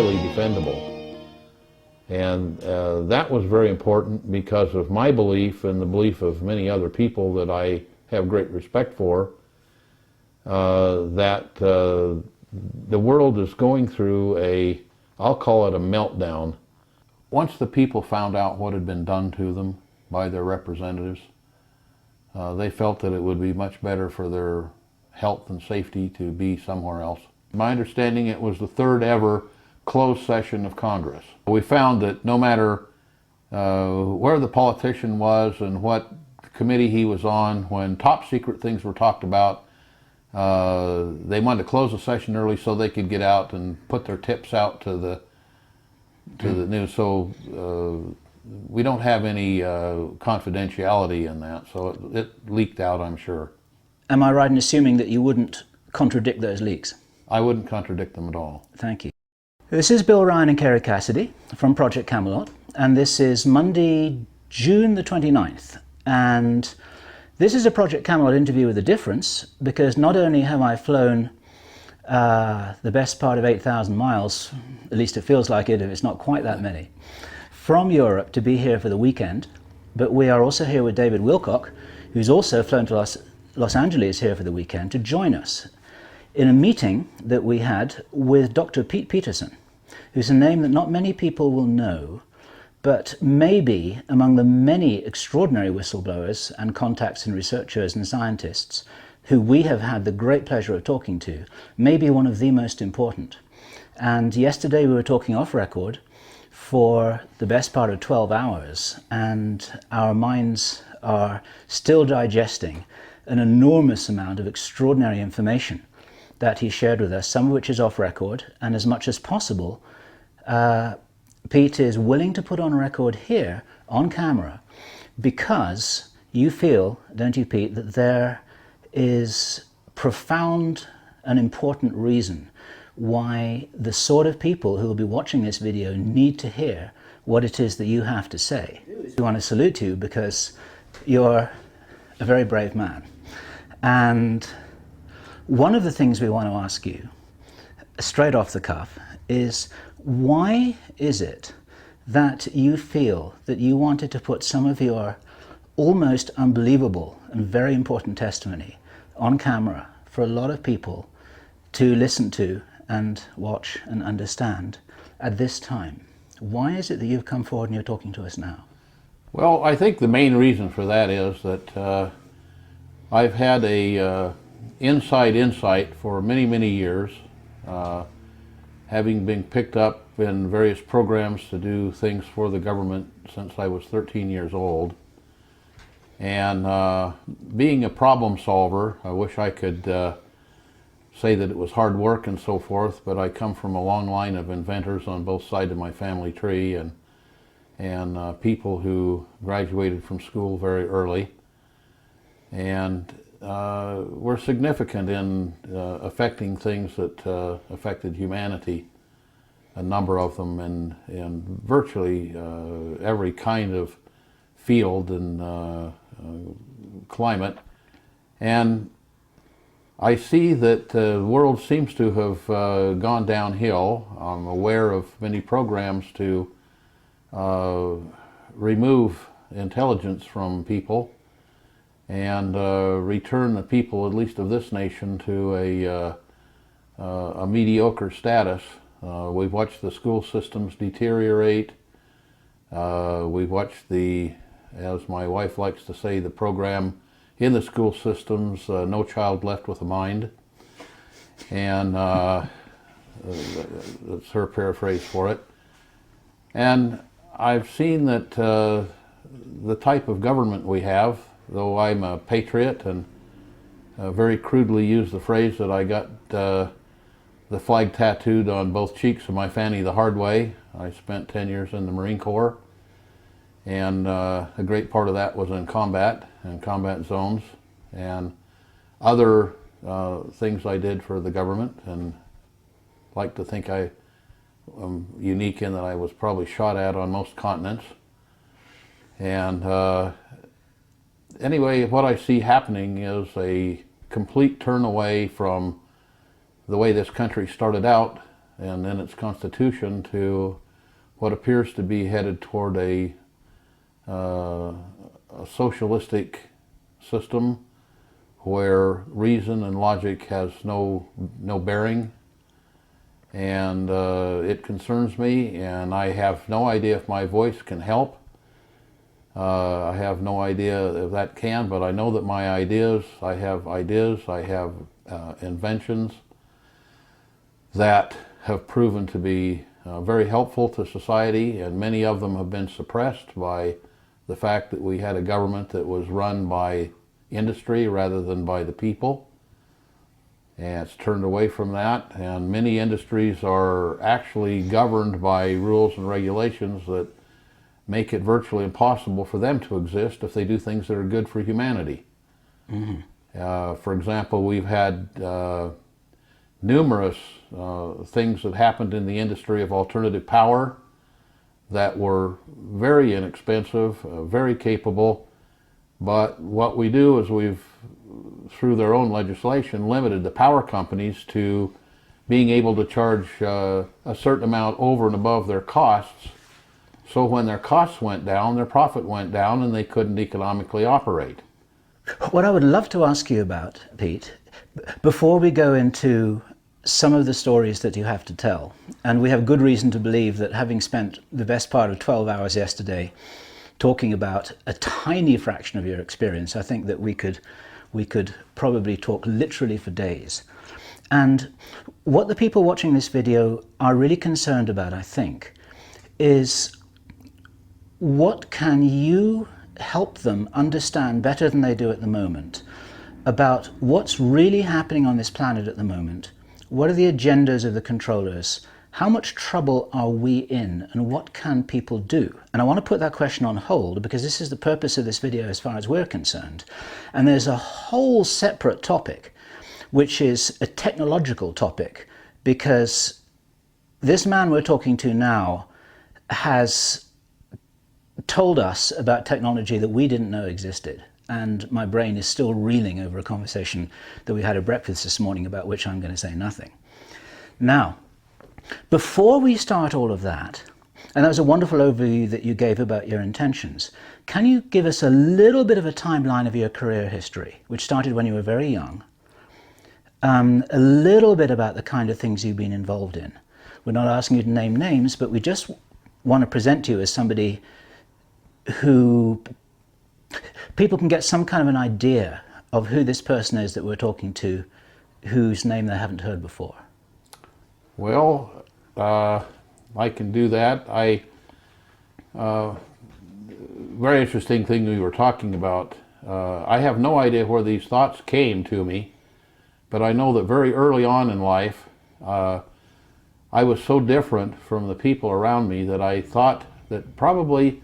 highly defendable. And that was very important because of my belief and the belief of many other people that I have great respect for, that the world is going through I'll call it a meltdown. Once the people found out what had been done to them by their representatives, they felt that it would be much better for their health and safety to be somewhere else. My understanding, it was the third ever closed session of Congress. We found that no matter where the politician was and what committee he was on, when top secret things were talked about, they wanted to close the session early so they could get out and put their tips out to the news. So we don't have any confidentiality in that, so it leaked out, I'm sure. Am I right in assuming that you wouldn't contradict those leaks? I wouldn't contradict them at all. Thank you. This is Bill Ryan and Kerry Cassidy from Project Camelot, and this is Monday, June the 29th. And this is a Project Camelot interview with a difference, because not only have I flown the best part of 8,000 miles, at least it feels like it if it's not quite that many, from Europe to be here for the weekend, but we are also here with David Wilcock, who's also flown to Los Angeles here for the weekend to join us in a meeting that we had with Dr. Pete Peterson, who's a name that not many people will know, but maybe among the many extraordinary whistleblowers and contacts and researchers and scientists who we have had the great pleasure of talking to, maybe one of the most important. And yesterday we were talking off record for the best part of 12 hours, and our minds are still digesting an enormous amount of extraordinary information that he shared with us, some of which is off record, and as much as possible, Pete is willing to put on record here on camera because you feel, don't you, Pete, that there is profound and important reason why the sort of people who will be watching this video need to hear what it is that you have to say. I want to salute you because you're a very brave man. And one of the things we want to ask you, straight off the cuff, is why is it that you feel that you wanted to put some of your almost unbelievable and very important testimony on camera for a lot of people to listen to and watch and understand at this time? Why is it that you've come forward and you're talking to us now? Well, I think the main reason for that is that I've had a inside insight for many, many years, having been picked up in various programs to do things for the government since I was 13 years old. And being a problem solver, I wish I could say that it was hard work and so forth, but I come from a long line of inventors on both sides of my family tree, and people who graduated from school very early, and were significant in affecting things that affected humanity, a number of them in virtually every kind of field and climate. And I see that the world seems to have gone downhill. I'm aware of many programs to remove intelligence from people and return the people, at least of this nation, to a mediocre status. We've watched the school systems deteriorate. We've watched as my wife likes to say, the program in the school systems, No Child Left with a Mind. And that's her paraphrase for it. And I've seen that the type of government we have, though I'm a patriot and very crudely use the phrase that I got the flag tattooed on both cheeks of my fanny the hard way. I spent 10 years in the Marine Corps, and a great part of that was in combat and combat zones and other things I did for the government, and like to think I am unique in that I was probably shot at on most continents. And anyway, what I see happening is a complete turn away from the way this country started out and in its constitution to what appears to be headed toward a socialistic system where reason and logic has no bearing. And it concerns me, and I have no idea if my voice can help. I have no idea if that can, but I know that my ideas, I have inventions that have proven to be very helpful to society, and many of them have been suppressed by the fact that we had a government that was run by industry rather than by the people. And it's turned away from that, and many industries are actually governed by rules and regulations that make it virtually impossible for them to exist if they do things that are good for humanity. Mm-hmm. For example, we've had numerous things that happened in the industry of alternative power that were very inexpensive, very capable, but what we do is we've, through their own legislation, limited the power companies to being able to charge a certain amount over and above their costs. So when their costs went down, their profit went down, and they couldn't economically operate. What I would love to ask you about, Pete, before we go into some of the stories that you have to tell, and we have good reason to believe that, having spent the best part of 12 hours yesterday talking about a tiny fraction of your experience, I think that we could probably talk literally for days. And what the people watching this video are really concerned about, I think, is what can you help them understand better than they do at the moment about what's really happening on this planet at the moment? What are the agendas of the controllers? How much trouble are we in, and what can people do? And I want to put that question on hold because this is the purpose of this video as far as we're concerned. And there's a whole separate topic, which is a technological topic, because this man we're talking to now has told us about technology that we didn't know existed. And my brain is still reeling over a conversation that we had at breakfast this morning about which I'm going to say nothing. Now, before we start all of that, and that was a wonderful overview that you gave about your intentions, can you give us a little bit of a timeline of your career history, which started when you were very young, a little bit about the kind of things you've been involved in? We're not asking you to name names, but we just want to present you as somebody who people can get some kind of an idea of who this person is that we're talking to, whose name they haven't heard before. Well, I can do that. Very interesting thing we were talking about. I have no idea where these thoughts came to me, but I know that very early on in life, I was so different from the people around me that I thought that probably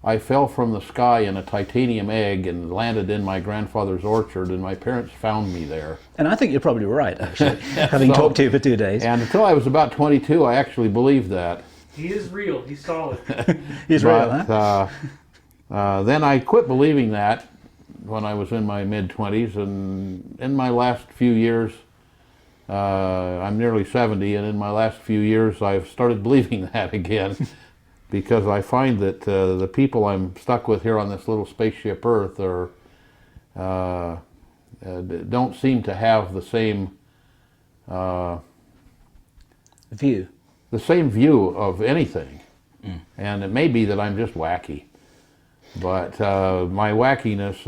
I fell from the sky in a titanium egg and landed in my grandfather's orchard, and my parents found me there. And I think you're probably right, actually, having talked to you for 2 days. And until I was about 22, I actually believed that. He is real. He's solid. He's real, huh? Then I quit believing that when I was in my mid-20s, and in my last few years, I'm nearly 70, and in my last few years I've started believing that again. Because I find that the people I'm stuck with here on this little spaceship Earth don't seem to have the same view of anything. And it may be that I'm just wacky, but my wackiness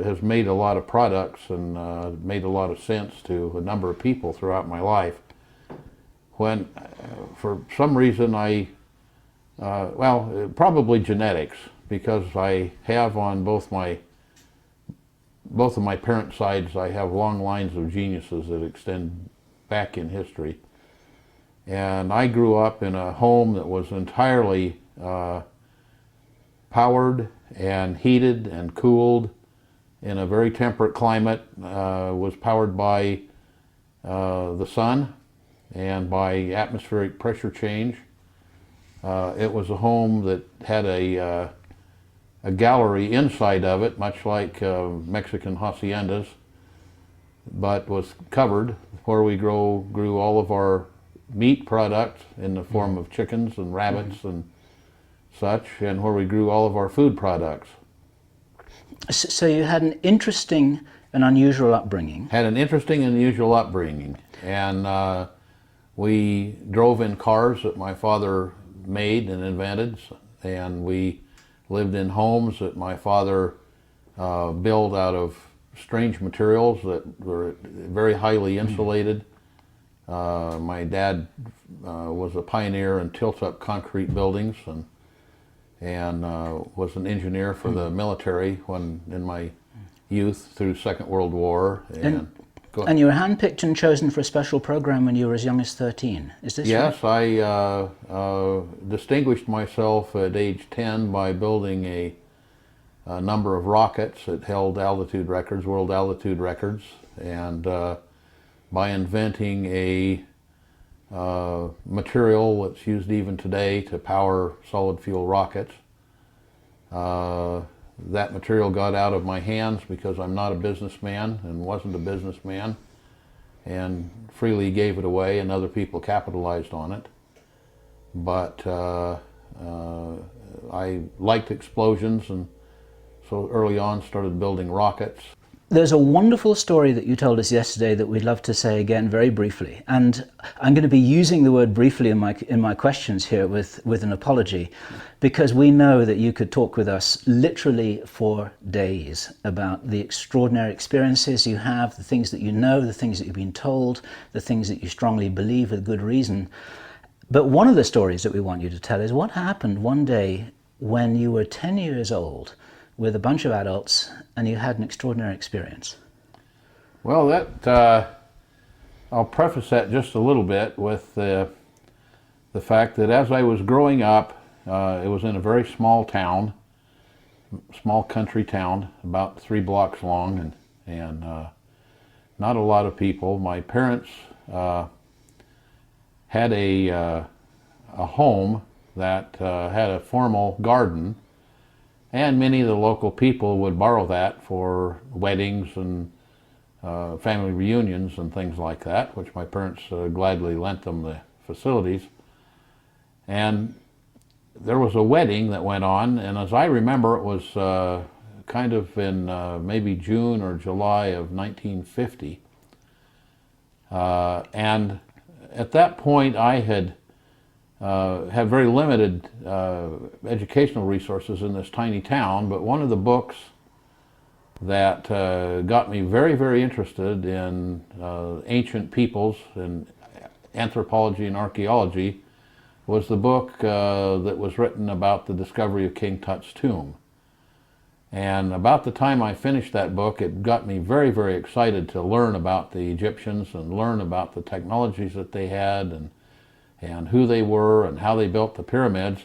has made a lot of products and made a lot of sense to a number of people throughout my life. When for some reason probably genetics, because I have on both of my parent sides, I have long lines of geniuses that extend back in history. And I grew up in a home that was entirely powered and heated and cooled in a very temperate climate, was powered by the sun and by atmospheric pressure change. It was a home that had a gallery inside of it, much like Mexican haciendas, but was covered where we grew all of our meat products in the form of chickens and rabbits and such, and where we grew all of our food products. So you had an interesting and unusual upbringing. Had an interesting and unusual upbringing, and we drove in cars that my father made and invented, and we lived in homes that my father built out of strange materials that were very highly insulated. My dad was a pioneer in tilt-up concrete buildings, and was an engineer for the military when in my youth through Second World War. And you were handpicked and chosen for a special program when you were as young as 13. Is this Yes, right? I distinguished myself at age 10 by building a number of rockets that held altitude records, world altitude records, and by inventing a material that's used even today to power solid fuel rockets. That material got out of my hands because I'm not a businessman and wasn't a businessman, and freely gave it away, and other people capitalized on it. But I liked explosions, and so early on started building rockets. There's a wonderful story that you told us yesterday that we'd love to say again very briefly. And I'm going to be using the word briefly in my questions here with an apology, because we know that you could talk with us literally for days about the extraordinary experiences you have, the things that you know, the things that you've been told, the things that you strongly believe with good reason. But one of the stories that we want you to tell is what happened one day when you were 10 years old with a bunch of adults and you had an extraordinary experience. Well, that I'll preface that just a little bit with the fact that as I was growing up, it was in a very small town, small country town, about 3 blocks long, and not a lot of people. My parents had a home that had a formal garden, and many of the local people would borrow that for weddings and family reunions and things like that, which my parents gladly lent them the facilities. And there was a wedding that went on, and as I remember, it was kind of in maybe June or July of 1950. And at that point, I had very limited educational resources in this tiny town, but one of the books that got me very, very interested in ancient peoples and anthropology and archaeology was the book that was written about the discovery of King Tut's tomb. And about the time I finished that book, it got me very, very excited to learn about the Egyptians and learn about the technologies that they had and who they were and how they built the pyramids.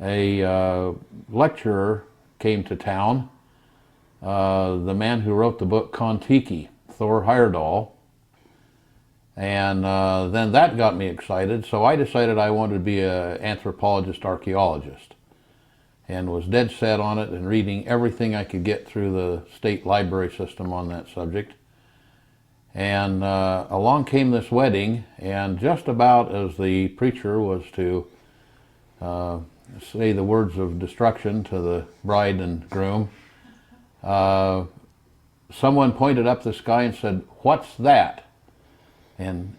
A lecturer came to town, the man who wrote the book Kon-Tiki, Thor Heyerdahl, and then that got me excited, so I decided I wanted to be an anthropologist, archaeologist, and was dead set on it and reading everything I could get through the state library system on that subject. And along came this wedding, and just about as the preacher was to say the words of destruction to the bride and groom, someone pointed up the sky and said, "What's that?" And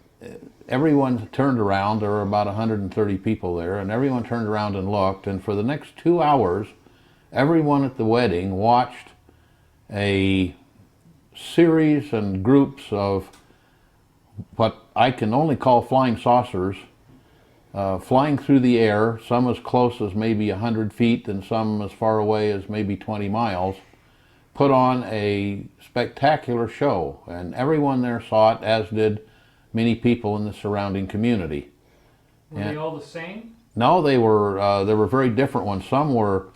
everyone turned around. There were about 130 people there, and everyone turned around and looked, and for the next 2 hours, everyone at the wedding watched a series and groups of what I can only call flying saucers flying through the air, some as close as maybe 100 feet and some as far away as maybe 20 miles, put on a spectacular show, and everyone there saw it, as did many people in the surrounding community. Were they all the same? No, there were very different ones. Some were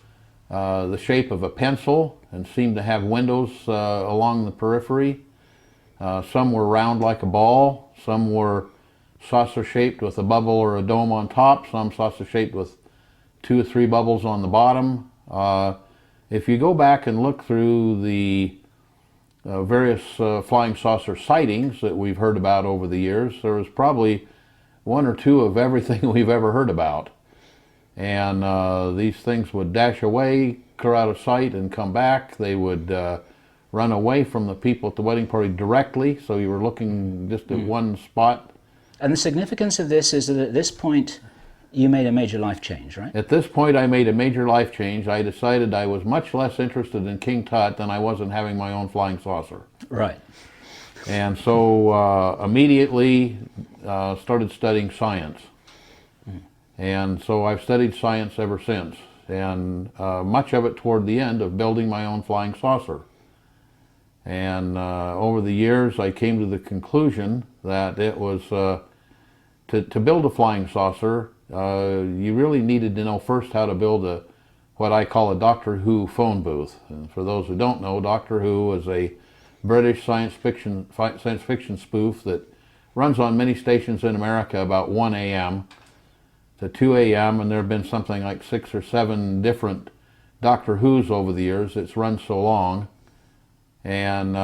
the shape of a pencil and seemed to have windows along the periphery. Some were round like a ball. Some were saucer-shaped with a bubble or a dome on top. Some saucer-shaped with 2 or 3 bubbles on the bottom. If you go back and look through the various flying saucer sightings that we've heard about over the years, there was probably one or two of everything we've ever heard about. And these things would dash away, clear out of sight, and come back. They would run away from the people at the wedding party directly, so you were looking just at one spot. And the significance of this is that at this point you made a major life change, right? At this point I made a major life change. I decided I was much less interested in King Tut than I was in having my own flying saucer. Right. And so immediately started studying science. And so I've studied science ever since, and much of it toward the end of building my own flying saucer. And over the years I came to the conclusion that it was, to build a flying saucer, you really needed to know first how to build what I call a Doctor Who phone booth. And for those who don't know, Doctor Who is a British science fiction spoof that runs on many stations in America about 1 a.m. to 2 a.m. and there have been something like 6 or 7 different Doctor Who's over the years. It's run so long. And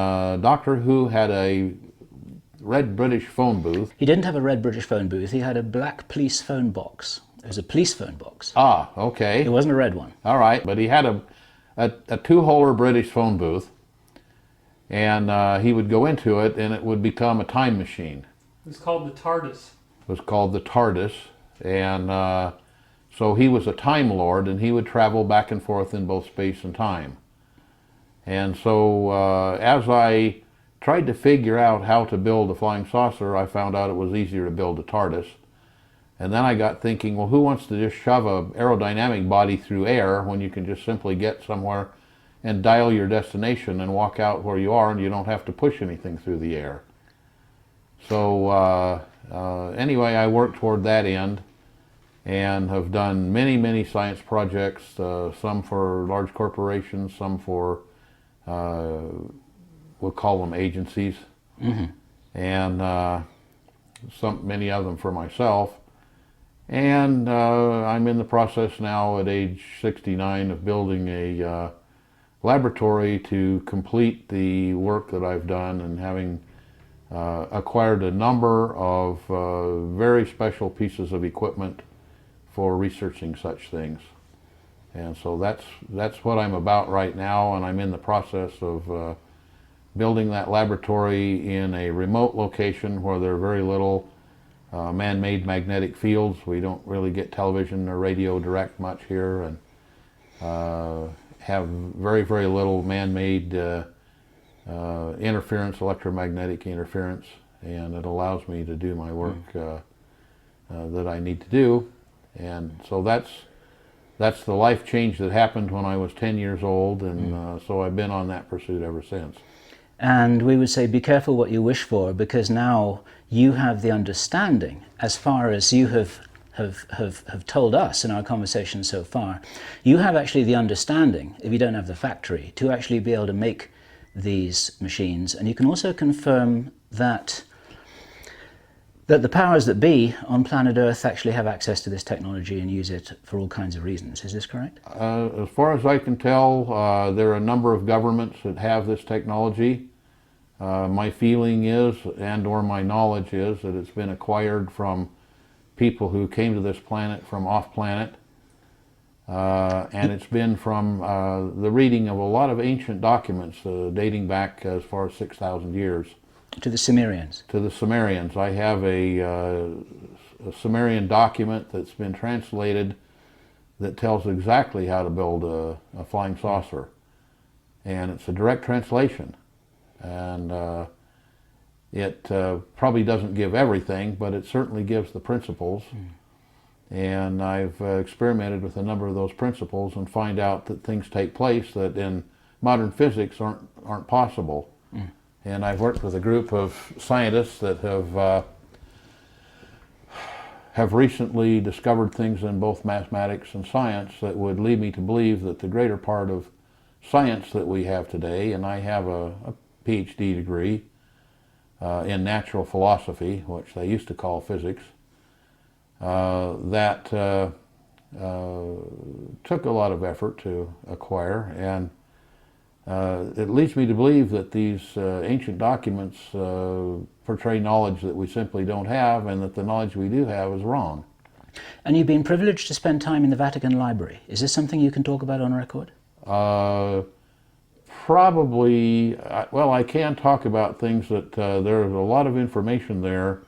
Doctor Who had a red British phone booth. He didn't have a red British phone booth, he had a black police phone box. It was a police phone box. Ah, okay. It wasn't a red one. All right, but he had a two-holer British phone booth, and he would go into it and it would become a time machine. It was called the TARDIS. It was called the TARDIS, and so he was a Time Lord, and he would travel back and forth in both space and time. And so as I tried to figure out how to build a flying saucer, I found out it was easier to build a TARDIS. And then I got thinking, well, who wants to just shove an aerodynamic body through air when you can just simply get somewhere and dial your destination and walk out where you are, and you don't have to push anything through the air. So anyway, I worked toward that end and have done many, many science projects, some for large corporations, some for, we'll call them agencies, and many of them for myself. And I'm in the process now at age 69 of building a laboratory to complete the work that I've done, and having acquired a number of very special pieces of equipment for researching such things. And so that's what I'm about right now, and I'm in the process of building that laboratory in a remote location where there are very little man-made magnetic fields. We don't really get television or radio direct much here, and have very, very little man-made interference, electromagnetic interference, and it allows me to do my work that I need to do. And so that's the life change that happened when I was 10 years old, and so I've been on that pursuit ever since. And we would say be careful what you wish for, because now you have the understanding, as far as you have told us in our conversation so far, you have actually the understanding, if you don't have the factory, to actually be able to make these machines. And you can also confirm that the powers that be on planet Earth actually have access to this technology and use it for all kinds of reasons. Is this correct? As far as I can tell, there are a number of governments that have this technology. My feeling is, and or my knowledge is, that it's been acquired from people who came to this planet from off-planet. And it's been from the reading of a lot of ancient documents dating back as far as 6,000 years. To the Sumerians? To the Sumerians. I have a Sumerian document that's been translated that tells exactly how to build a flying saucer. And it's a direct translation. And it probably doesn't give everything, but it certainly gives the principles. And I've experimented with a number of those principles and find out that things take place that in modern physics aren't possible. And I've worked with a group of scientists that have recently discovered things in both mathematics and science that would lead me to believe that the greater part of science that we have today, and I have a PhD degree in natural philosophy, which they used to call physics, that took a lot of effort to acquire, and it leads me to believe that these ancient documents portray knowledge that we simply don't have, and that the knowledge we do have is wrong. And you've been privileged to spend time in the Vatican Library. Is this something you can talk about on record? Probably, well, I can talk about things that there's a lot of information there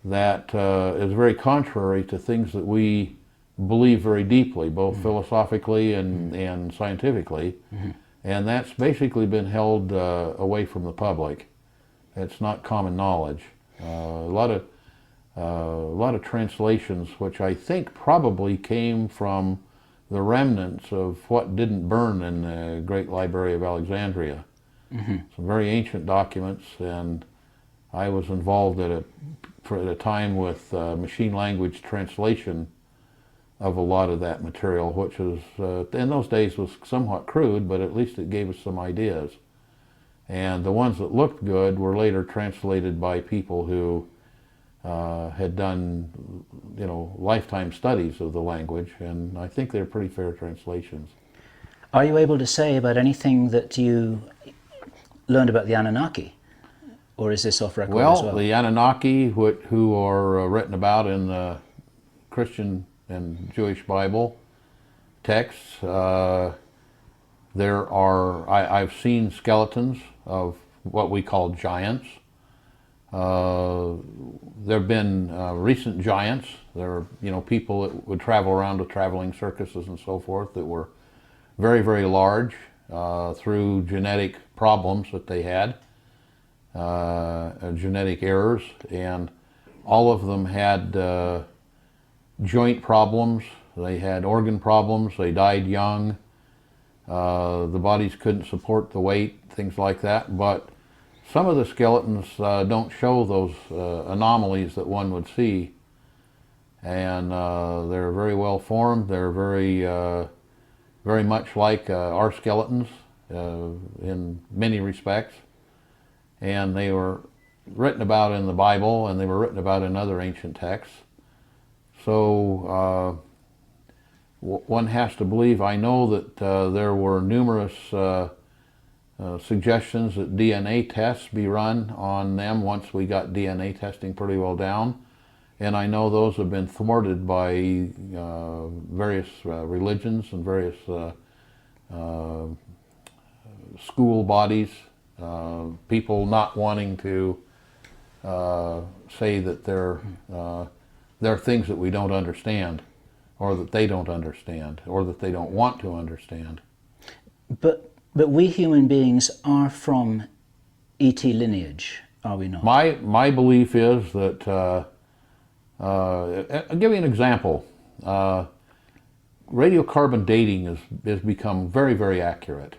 that is very contrary to things that we believe very deeply, both philosophically and scientifically. And that's basically been held away from the public. It's not common knowledge. A lot of translations, which I think probably came from the remnants of what didn't burn in the Great Library of Alexandria. Some very ancient documents, and I was involved at a time with machine language translation of a lot of that material, which was, in those days, was somewhat crude, but at least it gave us some ideas. And the ones that looked good were later translated by people who had done, lifetime studies of the language, and I think they're pretty fair translations. Are you able to say about anything that you learned about the Anunnaki? Or is this off record as well? The Anunnaki, who are written about in the Christian and Jewish Bible texts, I've seen skeletons of what we call giants. There have been recent giants. There are people that would travel around with traveling circuses and so forth that were very, very large through genetic problems that they had, genetic errors, and all of them had joint problems. They had organ problems. They died young. The bodies couldn't support the weight, things like that. But some of the skeletons don't show those anomalies that one would see, and they're very well formed. They're very much like our skeletons in many respects, and they were written about in the Bible, and they were written about in other ancient texts. So one has to believe. I know that there were numerous suggestions that DNA tests be run on them once we got DNA testing pretty well down. And I know those have been thwarted by various religions and various school bodies, people not wanting to say that there are things that we don't understand, or that they don't understand, or that they don't want to understand. But we human beings are from ET lineage, are we not? My belief is that, I'll give you an example. Radiocarbon dating has become very, very accurate.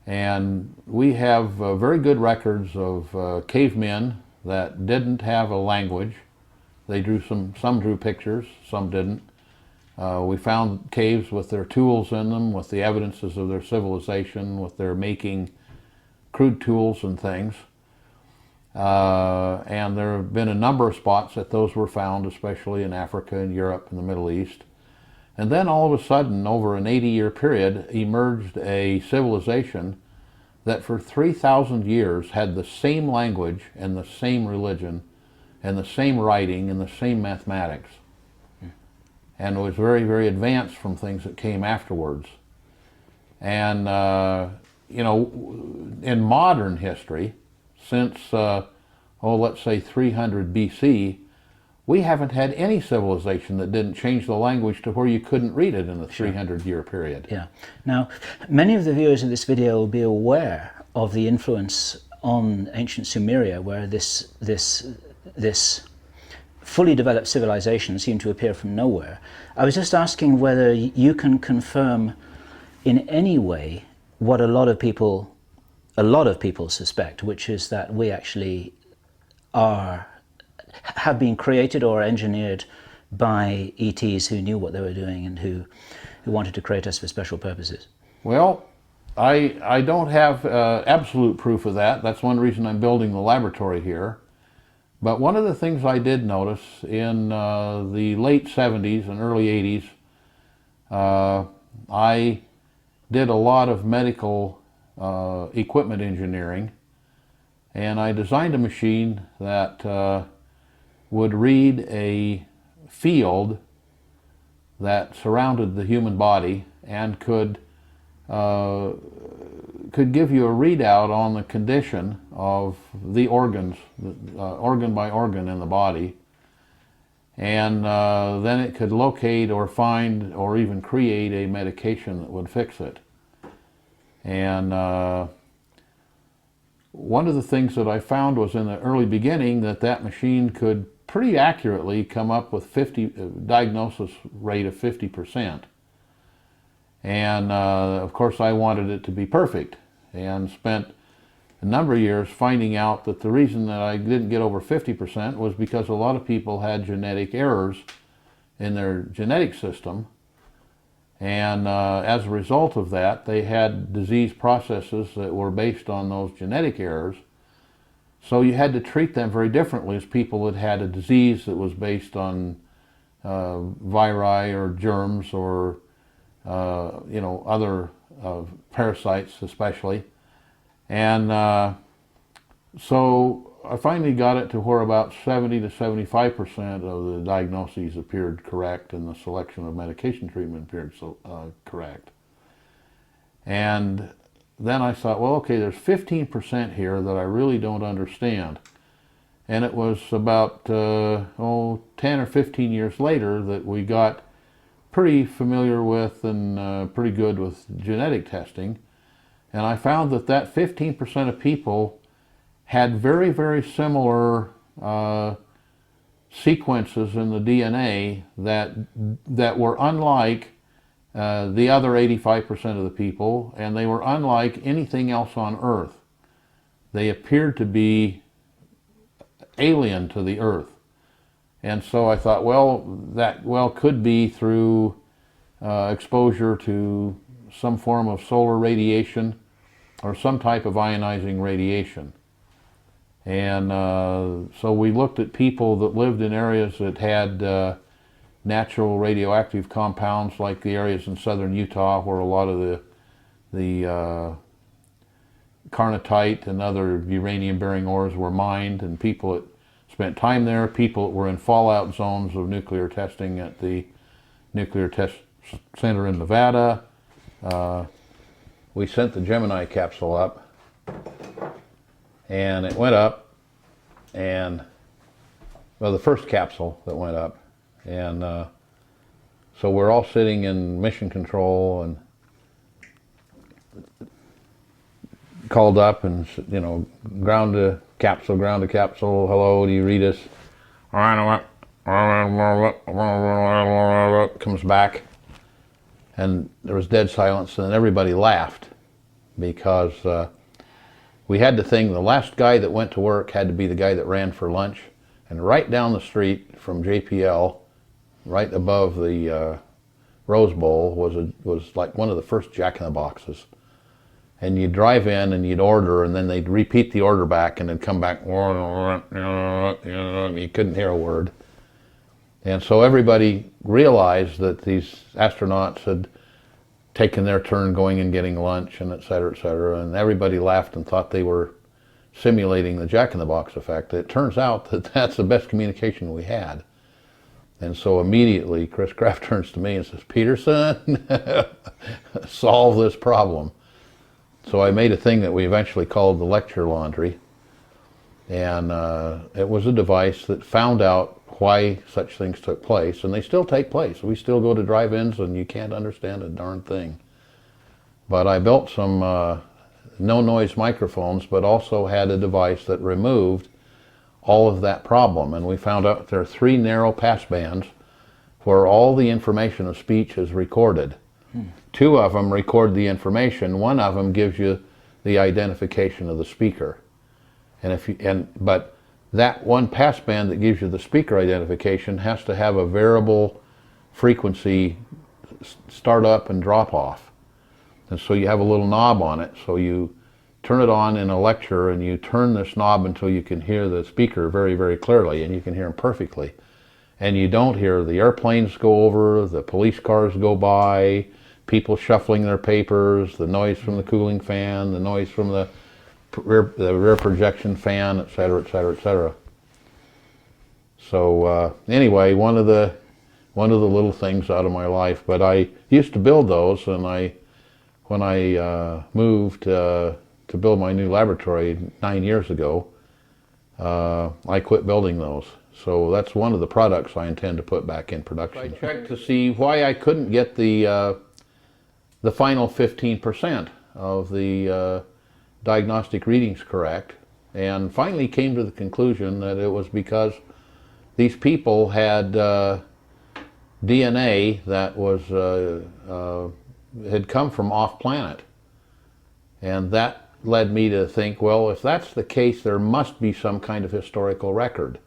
And we have very good records of cavemen that didn't have a language. They drew some drew pictures, some didn't. We found caves with their tools in them, with the evidences of their civilization, with their making crude tools and things. And there have been a number of spots that those were found, especially in Africa and Europe and the Middle East. And then all of a sudden, over an 80-year period, emerged a civilization that for 3,000 years had the same language and the same religion and the same writing and the same mathematics. And was very, very advanced from things that came afterwards. And, in modern history, since, let's say 300 BC, we haven't had any civilization that didn't change the language to where you couldn't read it in the 300-year period. Yeah. Now, many of the viewers of this video will be aware of the influence on ancient Sumeria, where this fully developed civilization seemed to appear from nowhere. I was just asking whether you can confirm in any way what a lot of people suspect, which is that we actually have been created or engineered by ETs who knew what they were doing and who wanted to create us for special purposes. Well, I don't have absolute proof of that. That's one reason I'm building the laboratory here. But one of the things I did notice in the late 70s and early 80s, I did a lot of medical equipment engineering, And I designed a machine that would read a field that surrounded the human body and could give you a readout on the condition of the organs, organ by organ in the body. And then it could locate or find or even create a medication that would fix it. And one of the things that I found was in the early beginning that machine could pretty accurately come up with diagnosis rate of 50%. And of course I wanted it to be perfect, and spent a number of years finding out that the reason that I didn't get over 50% was because a lot of people had genetic errors in their genetic system, and as a result of that they had disease processes that were based on those genetic errors. So you had to treat them very differently as people that had a disease that was based on viri or germs or other parasites especially. And so I finally got it to where about 70 to 75% of the diagnoses appeared correct, and the selection of medication treatment appeared correct. And then I thought, well, okay, there's 15% here that I really don't understand. And it was about 10 or 15 years later that we got pretty familiar with and pretty good with genetic testing. And I found that 15% of people had very, very similar sequences in the DNA that were unlike the other 85% of the people, and they were unlike anything else on Earth. They appeared to be alien to the Earth. And so I thought, well, that could be through exposure to some form of solar radiation or some type of ionizing radiation. And so we looked at people that lived in areas that had natural radioactive compounds, like the areas in southern Utah where a lot of the carnotite and other uranium-bearing ores were mined, and people that spent time there, people that were in fallout zones of nuclear testing at the Nuclear Test Center in Nevada. We sent the Gemini capsule up, and it went up, and, well, the first capsule that went up, and so we're all sitting in mission control and called up and, ground to capsule, hello, do you read us? Comes back, and there was dead silence, and everybody laughed because we had the thing, the last guy that went to work had to be the guy that ran for lunch, and right down the street from JPL, right above the Rose Bowl, was like one of the first Jack-in-the-Boxes. And you'd drive in and you'd order, and then they'd repeat the order back, and it'd come back, and you couldn't hear a word. And so everybody realized that these astronauts had taken their turn going and getting lunch, and et cetera, and everybody laughed and thought they were simulating the Jack-in-the-Box effect. It turns out that that's the best communication we had. And so immediately Chris Kraft turns to me and says, Peterson, solve this problem. So I made a thing that we eventually called the lecture laundry, and it was a device that found out why such things took place, and they still take place. We still go to drive-ins and you can't understand a darn thing. But I built some no-noise microphones, but also had a device that removed all of that problem, and we found out there are 3 narrow pass bands where all the information of speech is recorded. 2 of them record the information. 1 of them gives you the identification of the speaker. But that 1 passband that gives you the speaker identification has to have a variable frequency start up and drop off. And so you have a little knob on it. So you turn it on in a lecture, and you turn this knob until you can hear the speaker very, very clearly, and you can hear him perfectly. And you don't hear the airplanes go over, the police cars go by, people shuffling their papers, the noise from the cooling fan, the noise from the rear projection fan, et cetera, et cetera, et cetera. So anyway, one of the little things out of my life. But I used to build those, and when I moved to build my new laboratory 9 years ago, I quit building those. So that's one of the products I intend to put back in production. I checked to see why I couldn't get the final 15% of the diagnostic readings correct, and finally came to the conclusion that it was because these people had DNA that was had come from off planet, and that led me to think, well, if that's the case, there must be some kind of historical record.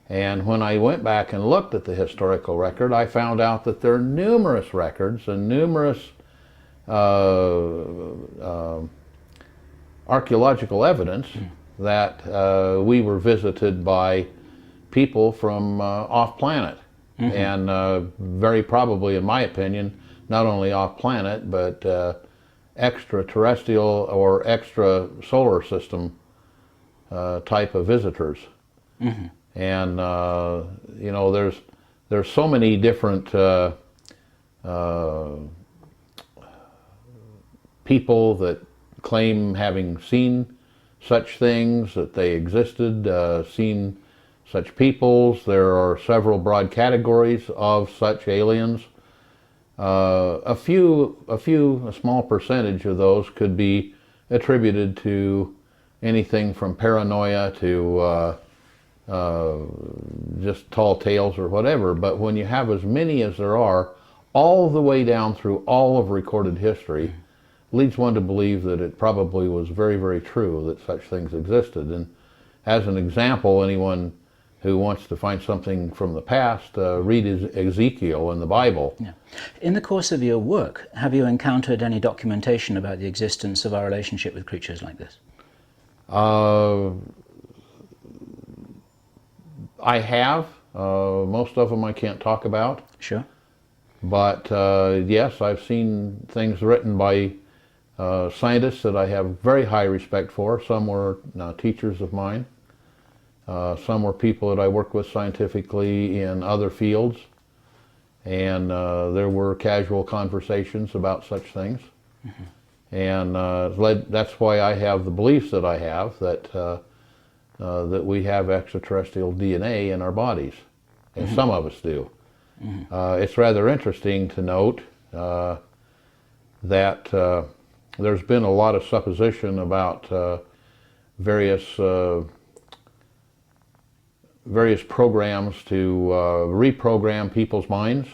And when I went back and looked at the historical record, I found out that there are numerous records and numerous archaeological evidence that we were visited by people from off planet. And very probably, in my opinion, not only off planet, but extraterrestrial or extra solar system type of visitors. And you know, there's so many different people that claim having seen such things, that they existed, seen such peoples. There are several broad categories of such aliens. A small percentage of those could be attributed to anything from paranoia to just tall tales or whatever. But when you have as many as there are, all the way down through all of recorded history, leads one to believe that it probably was very, very true that such things existed. And as an example, anyone who wants to find something from the past, read Ezekiel in the Bible. Yeah. In the course of your work, have you encountered any documentation about the existence of our relationship with creatures like this? I have. Most of them I can't talk about. Sure. But yes, I've seen things written by scientists that I have very high respect for. Some were teachers of mine. Some were people that I worked with scientifically in other fields. And there were casual conversations about such things. And that's why I have the beliefs that I have, that we have extraterrestrial DNA in our bodies. And some of us do. It's rather interesting to note that there's been a lot of supposition about various programs to reprogram people's minds,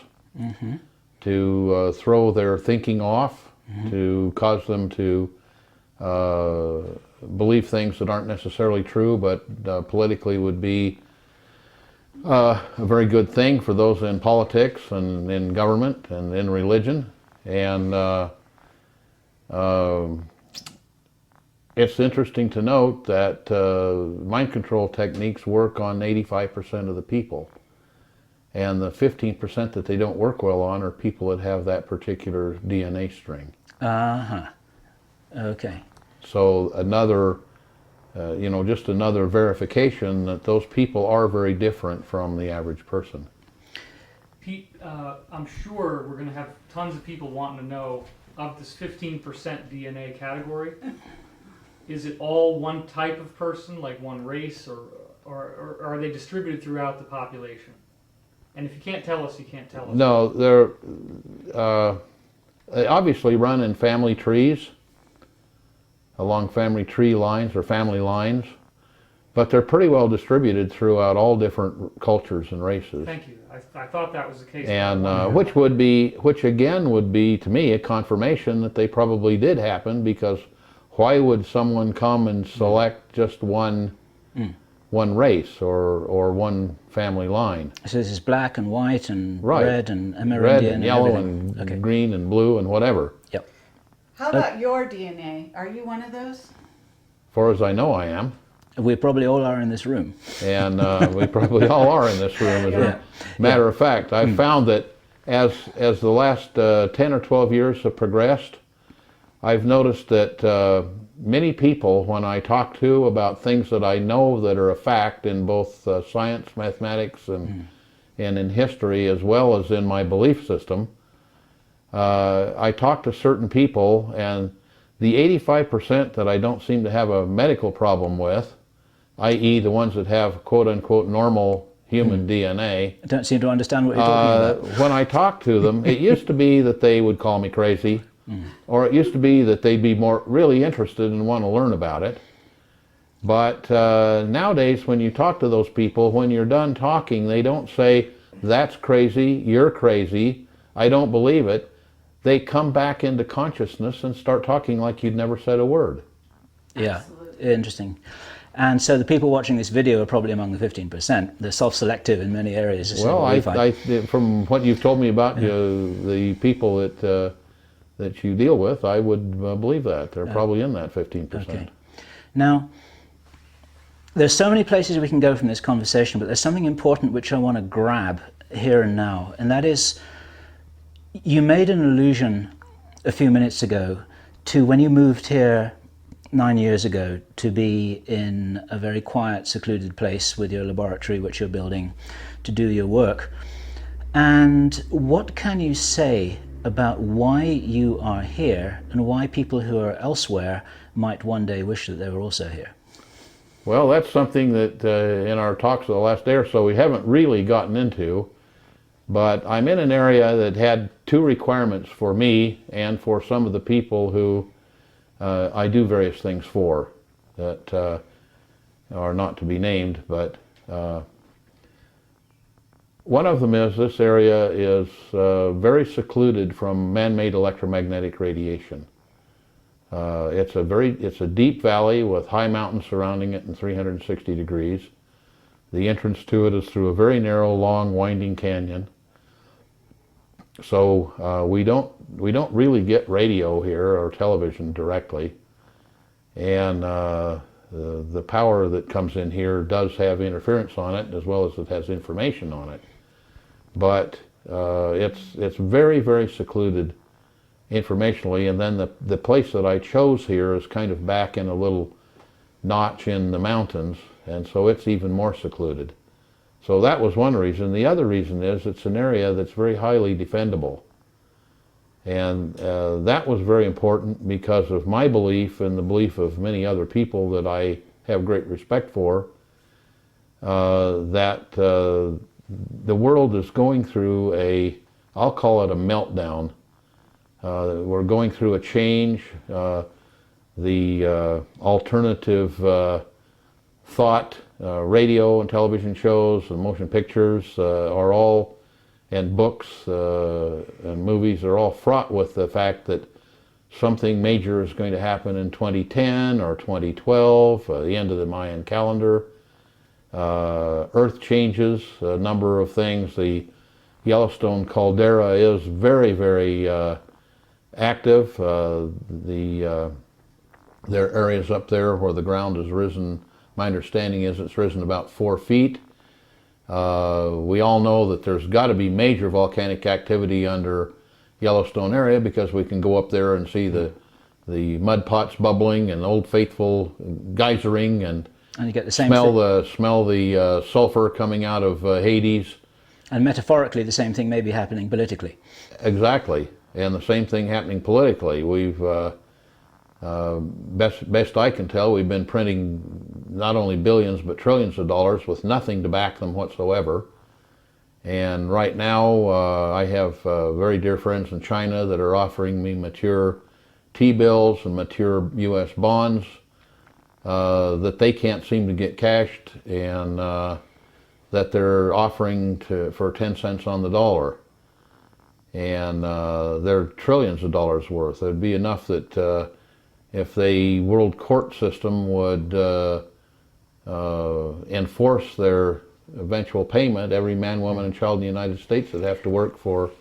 to throw their thinking off, to cause them to believe things that aren't necessarily true, but politically would be a very good thing for those in politics and in government and in religion. And it's interesting to note that mind control techniques work on 85% of the people. And the 15% that they don't work well on are people that have that particular DNA string. Okay. So another, just another verification that those people are very different from the average person. Pete, I'm sure we're going to have tons of people wanting to know, of this 15% DNA category, is it all one type of person, like one race, or are they distributed throughout the population? And if you can't tell us, you can't tell us. No, they obviously run in family trees, along family tree lines or family lines, but they're pretty well distributed throughout all different cultures and races. Thank you. I thought that was the case. And which again would be, to me, a confirmation that they probably did happen, because why would someone come and select just one race or one family line? So this is black and white and Right. red and Amerindian Red and yellow everything. and Okay. green and blue and whatever. Yep. How about your DNA? Are you one of those? As far as I know, I am. We probably all are in this room. And we probably all are in this room. As a matter of fact, I've found that as the last 10 or 12 years have progressed, I've noticed that many people, when I talk to about things that I know that are a fact in both science, mathematics, and in history, as well as in my belief system, I talk to certain people, and the 85% that I don't seem to have a medical problem with, i.e. the ones that have quote-unquote normal human DNA. I don't seem to understand what you're talking about. When I talk to them, it used to be that they would call me crazy, or it used to be that they'd be more really interested and want to learn about it. But nowadays, when you talk to those people, when you're done talking, they don't say, "That's crazy, you're crazy, I don't believe it." They come back into consciousness and start talking like you'd never said a word. Yeah, Absolutely. interesting. And so the people watching this video are probably among the 15%. They're self-selective in many areas. Well, from what you've told me about the people that you deal with, I would believe that. They're probably in that 15%. Okay. Now, there's so many places we can go from this conversation, but there's something important which I want to grab here and now, and that is, you made an allusion a few minutes ago to when you moved here 9 years ago to be in a very quiet, secluded place with your laboratory, which you're building to do your work. And what can you say about why you are here and why people who are elsewhere might one day wish that they were also here? Well, that's something that in our talks of the last day or so we haven't really gotten into, but I'm in an area that had two requirements for me and for some of the people who I do various things for that are not to be named, but one of them is this area is very secluded from man-made electromagnetic radiation. It's a deep valley with high mountains surrounding it in 360 degrees. The entrance to it is through a very narrow, long, winding canyon. So we don't really get radio here or television directly, and the power that comes in here does have interference on it as well as it has information on it. But it's very, very secluded informationally, and then the place that I chose here is kind of back in a little notch in the mountains, and so it's even more secluded. So that was one reason. The other reason is it's an area that's very highly defendable. And that was very important because of my belief and the belief of many other people that I have great respect for, that the world is going through I'll call it a meltdown. We're going through a change. The alternative thought, radio and television shows and motion pictures are all, and books and movies are all fraught with the fact that something major is going to happen in 2010 or 2012, the end of the Mayan calendar. Earth changes, a number of things. The Yellowstone caldera is very, very active. There are areas up there where the ground has risen. My understanding is it's risen about 4 feet. We all know that there's got to be major volcanic activity under Yellowstone area because we can go up there and see the mud pots bubbling and Old Faithful geysering and you get the same smell the sulfur coming out of Hades. And metaphorically, the same thing may be happening politically. Exactly, and the same thing happening politically. We've best I can tell, we've been printing not only billions but trillions of dollars with nothing to back them whatsoever. And right now I have very dear friends in China that are offering me mature T-bills and mature U.S. bonds that they can't seem to get cashed, and that they're offering for 10 cents on the dollar. And they're trillions of dollars worth. It'd be enough that if the world court system would enforce their eventual payment, every man, woman, and child in the United States would have to work for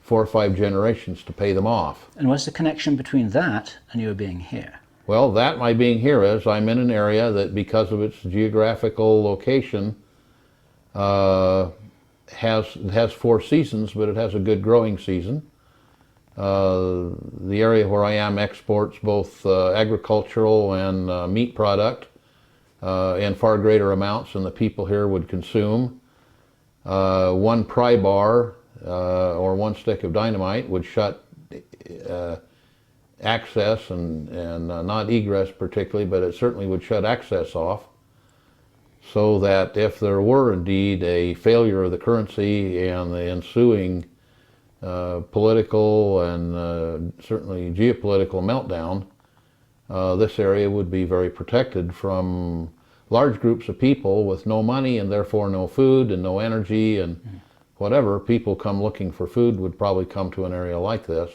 4 or 5 generations to pay them off. And what's the connection between that and your being here? Well, that my being here is I'm in an area that, because of its geographical location, has 4 seasons, but it has a good growing season. The area where I am exports both agricultural and meat product in far greater amounts than the people here would consume. One pry bar or one stick of dynamite would shut access and not egress particularly, but it certainly would shut access off, so that if there were indeed a failure of the currency and the ensuing political and certainly geopolitical meltdown, this area would be very protected from large groups of people with no money and therefore no food and no energy and whatever. People come looking for food would probably come to an area like this.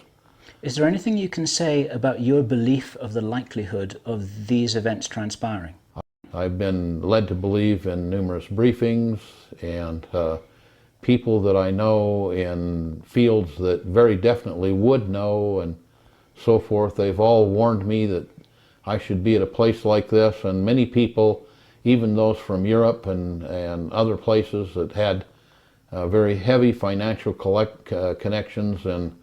Is there anything you can say about your belief of the likelihood of these events transpiring? I've been led to believe in numerous briefings and people that I know in fields that very definitely would know and so forth. They've all warned me that I should be at a place like this, and many people, even those from Europe and other places that had very heavy financial connections in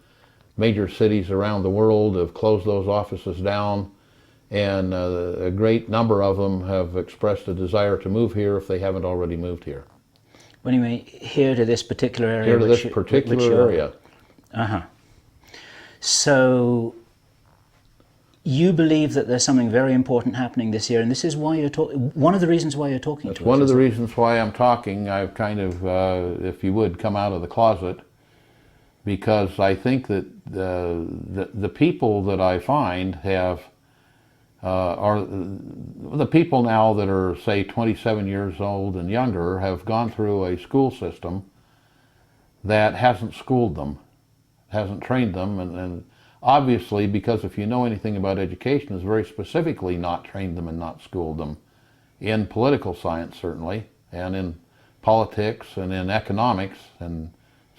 major cities around the world, have closed those offices down, and a great number of them have expressed a desire to move here if they haven't already moved here. When you mean here to this particular area? Here to this particular area. Uh-huh. So you believe that there's something very important happening this year, and this is why you're talking. One of the reasons why you're talking to us. One of the reasons why I'm talking. I've kind of, if you would, come out of the closet, because I think that the people that I find have are the people now that are, say, 27 years old and younger, have gone through a school system that hasn't schooled them, hasn't trained them, and obviously, because if you know anything about education, has very specifically not trained them and not schooled them in political science, certainly, and in politics and in economics and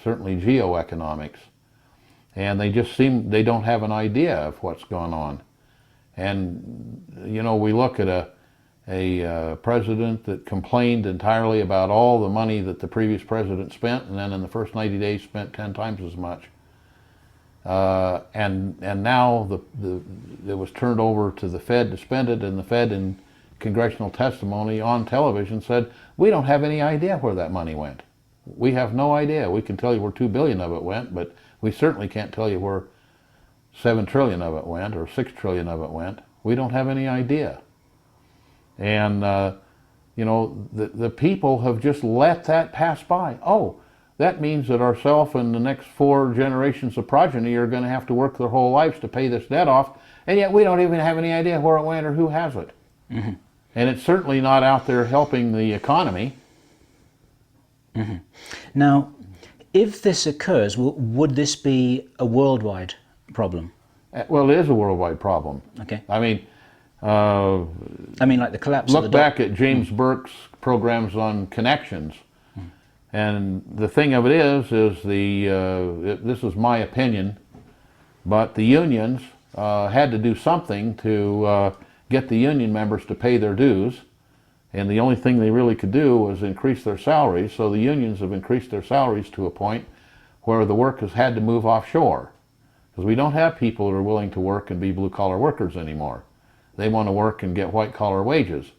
certainly geoeconomics. And they just they don't have an idea of what's going on. And, you know, we look at a president that complained entirely about all the money that the previous president spent, and then in the first 90 days spent 10 times as much. And now it was turned over to the Fed to spend it, and the Fed in congressional testimony on television said, we don't have any idea where that money went. We have no idea. We can tell you where $2 billion of it went, but we certainly can't tell you where $7 trillion of it went or $6 trillion of it went. We don't have any idea. And, you know, the people have just let that pass by. Oh, that means that ourselves and the next 4 generations of progeny are going to have to work their whole lives to pay this debt off, and yet we don't even have any idea where it went or who has it. Mm-hmm. And it's certainly not out there helping the economy. Mm-hmm. Now, if this occurs, would this be a worldwide problem? Well, it is a worldwide problem. Okay. I mean, like the collapse of the look back at James Burke's programs on connections. And the thing of it is this is my opinion, but the unions had to do something to get the union members to pay their dues, and the only thing they really could do was increase their salaries, so the unions have increased their salaries to a point where the workers had to move offshore, because we don't have people that are willing to work and be blue-collar workers anymore. They want to work and get white-collar wages.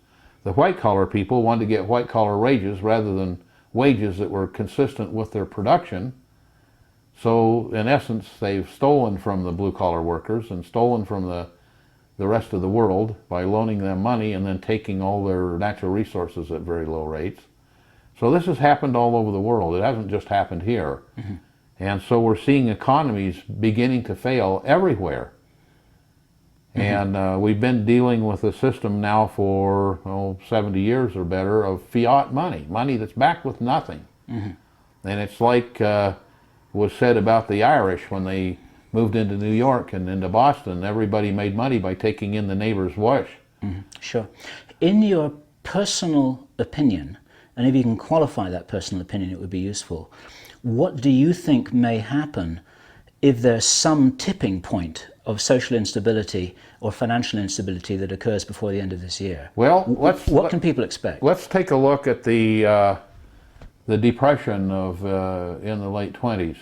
The white-collar people want to get white-collar wages rather than wages that were consistent with their production. So in essence, they've stolen from the blue-collar workers and stolen from the rest of the world by loaning them money and then taking all their natural resources at very low rates. So this has happened all over the world. It hasn't just happened here. Mm-hmm. And so we're seeing economies beginning to fail everywhere. Mm-hmm. And we've been dealing with a system now for 70 years or better of fiat money, money that's backed with nothing. Mm-hmm. And it's like was said about the Irish when they moved into New York and into Boston. Everybody made money by taking in the neighbor's wash. Mm-hmm. Sure. In your personal opinion, and if you can qualify that personal opinion, it would be useful. What do you think may happen if there's some tipping point of social instability or financial instability that occurs before the end of this year? Well, what can people expect? Let's take a look at the Depression of in the late 20s.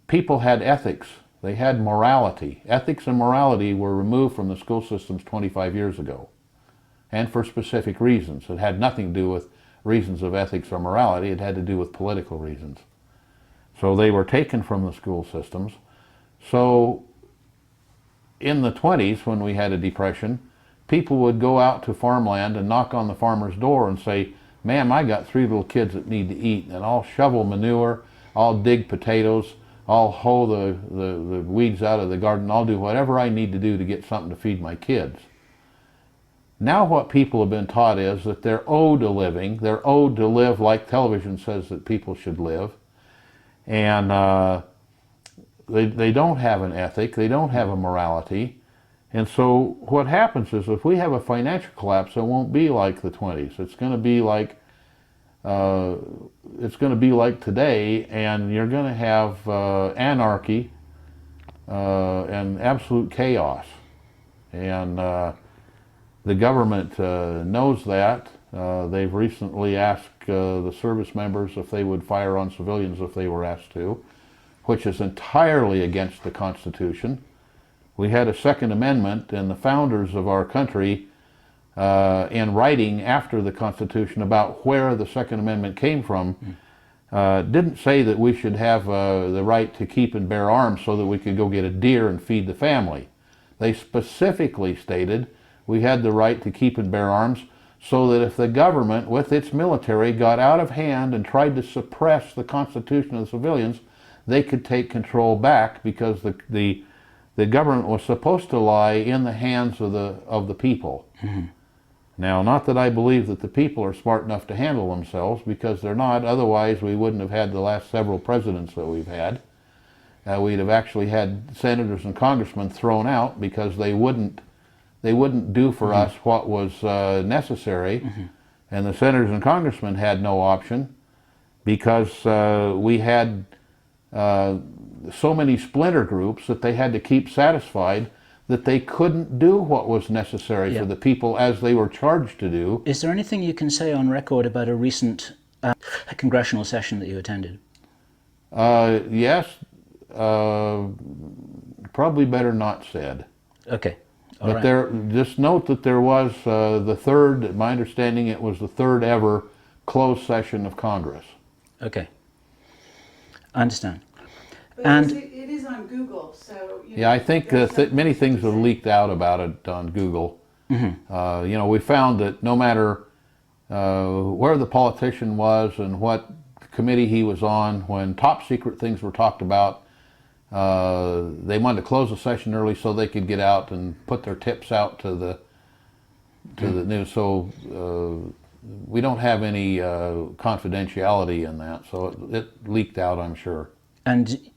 people had ethics. They had morality. Ethics and morality were removed from the school systems 25 years ago, and for specific reasons. It had nothing to do with reasons of ethics or morality. It had to do with political reasons. So they were taken from the school systems. So in the 20s, when we had a depression, people would go out to farmland and knock on the farmer's door and say, "Ma'am, I got 3 little kids that need to eat, and I'll shovel manure, I'll dig potatoes, I'll hoe the weeds out of the garden, I'll do whatever I need to do to get something to feed my kids." Now what people have been taught is that they're owed a living, they're owed to live like television says that people should live, and they don't have an ethic, they don't have a morality. And so what happens is if we have a financial collapse, it won't be like the 20s. It's going to be like today, and you're going to have anarchy and absolute chaos. And the government knows that. They've recently asked the service members if they would fire on civilians if they were asked to, which is entirely against the Constitution. We had a Second Amendment, and the founders of our country, in writing after the Constitution about where the Second Amendment came from, didn't say that we should have the right to keep and bear arms so that we could go get a deer and feed the family. They specifically stated we had the right to keep and bear arms so that if the government, with its military, got out of hand and tried to suppress the Constitution of the civilians, they could take control back, because the government was supposed to lie in the hands of the people. Mm-hmm. Now, not that I believe that the people are smart enough to handle themselves, because they're not. Otherwise, we wouldn't have had the last several presidents that we've had. We'd have actually had senators and congressmen thrown out because they wouldn't do for mm-hmm. us what was necessary. Mm-hmm. And the senators and congressmen had no option, because we had so many splinter groups that they had to keep satisfied that they couldn't do what was necessary for the people as they were charged to do. Is there anything you can say on record about a recent congressional session that you attended? Yes. Probably better not said. Okay. But just note that there was the third, my understanding it was the third ever closed session of Congress. Okay. I understand. But and it is on Google, so... Yeah, I think many things have leaked out about it on Google. Mm-hmm. We found that no matter where the politician was and what committee he was on, when top secret things were talked about, they wanted to close the session early so they could get out and put their tips out to the news. So we don't have any confidentiality in that, so it leaked out, I'm sure. And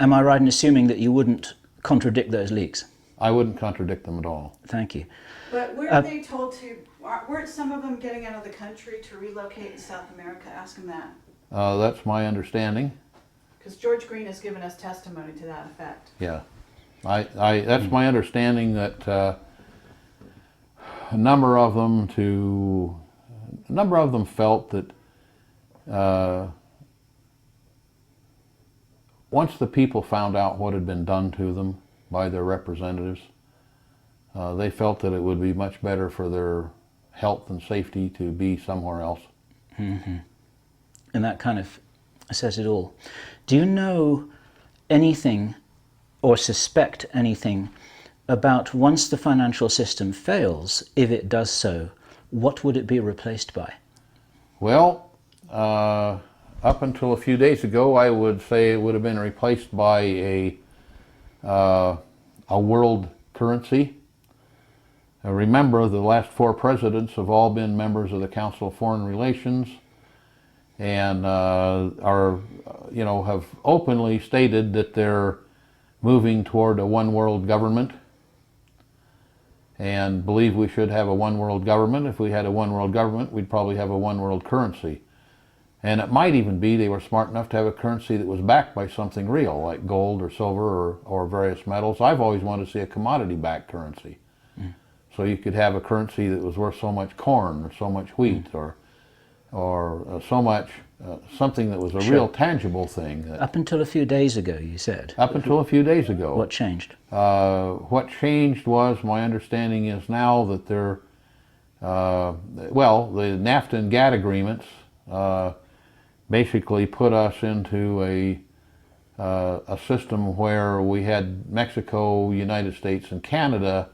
am I right in assuming that you wouldn't contradict those leaks? I wouldn't contradict them at all. Thank you. But weren't they told to, weren't some of them getting out of the country to relocate in South America? Ask them that. That's my understanding. Because George Green has given us testimony to that effect. Yeah. That's my understanding, that a number of them felt that once the people found out what had been done to them by their representatives, they felt that it would be much better for their health and safety to be somewhere else. Mm-hmm. And that kind of says it all. Do you know anything or suspect anything about, once the financial system fails, if it does so, what would it be replaced by? Well, up until a few days ago, I would say it would have been replaced by a world currency. Remember, the last 4 presidents have all been members of the Council of Foreign Relations, and have openly stated that they're moving toward a one world government, and believe we should have a one world government. If we had a one world government, we'd probably have a one world currency. And it might even be they were smart enough to have a currency that was backed by something real, like gold or silver or various metals. I've always wanted to see a commodity-backed currency. Mm. So you could have a currency that was worth so much corn or so much wheat or so much something that was a Sure. real tangible thing. That, Up until a few days ago, you said. up until a few days ago. What changed? What changed was, my understanding is now that there, well, the NAFTA and GATT agreements basically put us into a system where we had Mexico, United States, and Canada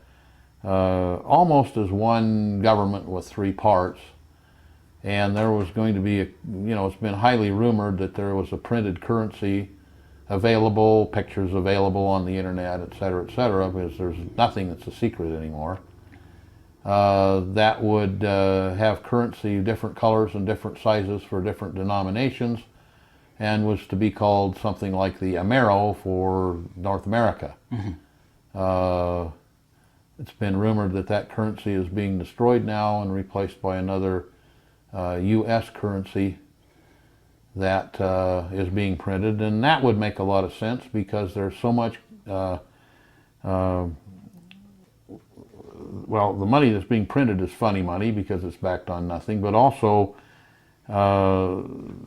almost as one government with three parts. And there was going to be, it's been highly rumored that there was a printed currency available, pictures available on the internet, et cetera, because there's nothing that's a secret anymore. That would have currency, different colors and different sizes for different denominations, and was to be called something like the Amero for North America. Mm-hmm. It's been rumored that that currency is being destroyed now and replaced by another U.S. currency that is being printed, and that would make a lot of sense because there's so much, well, the money that's being printed is funny money because it's backed on nothing, but also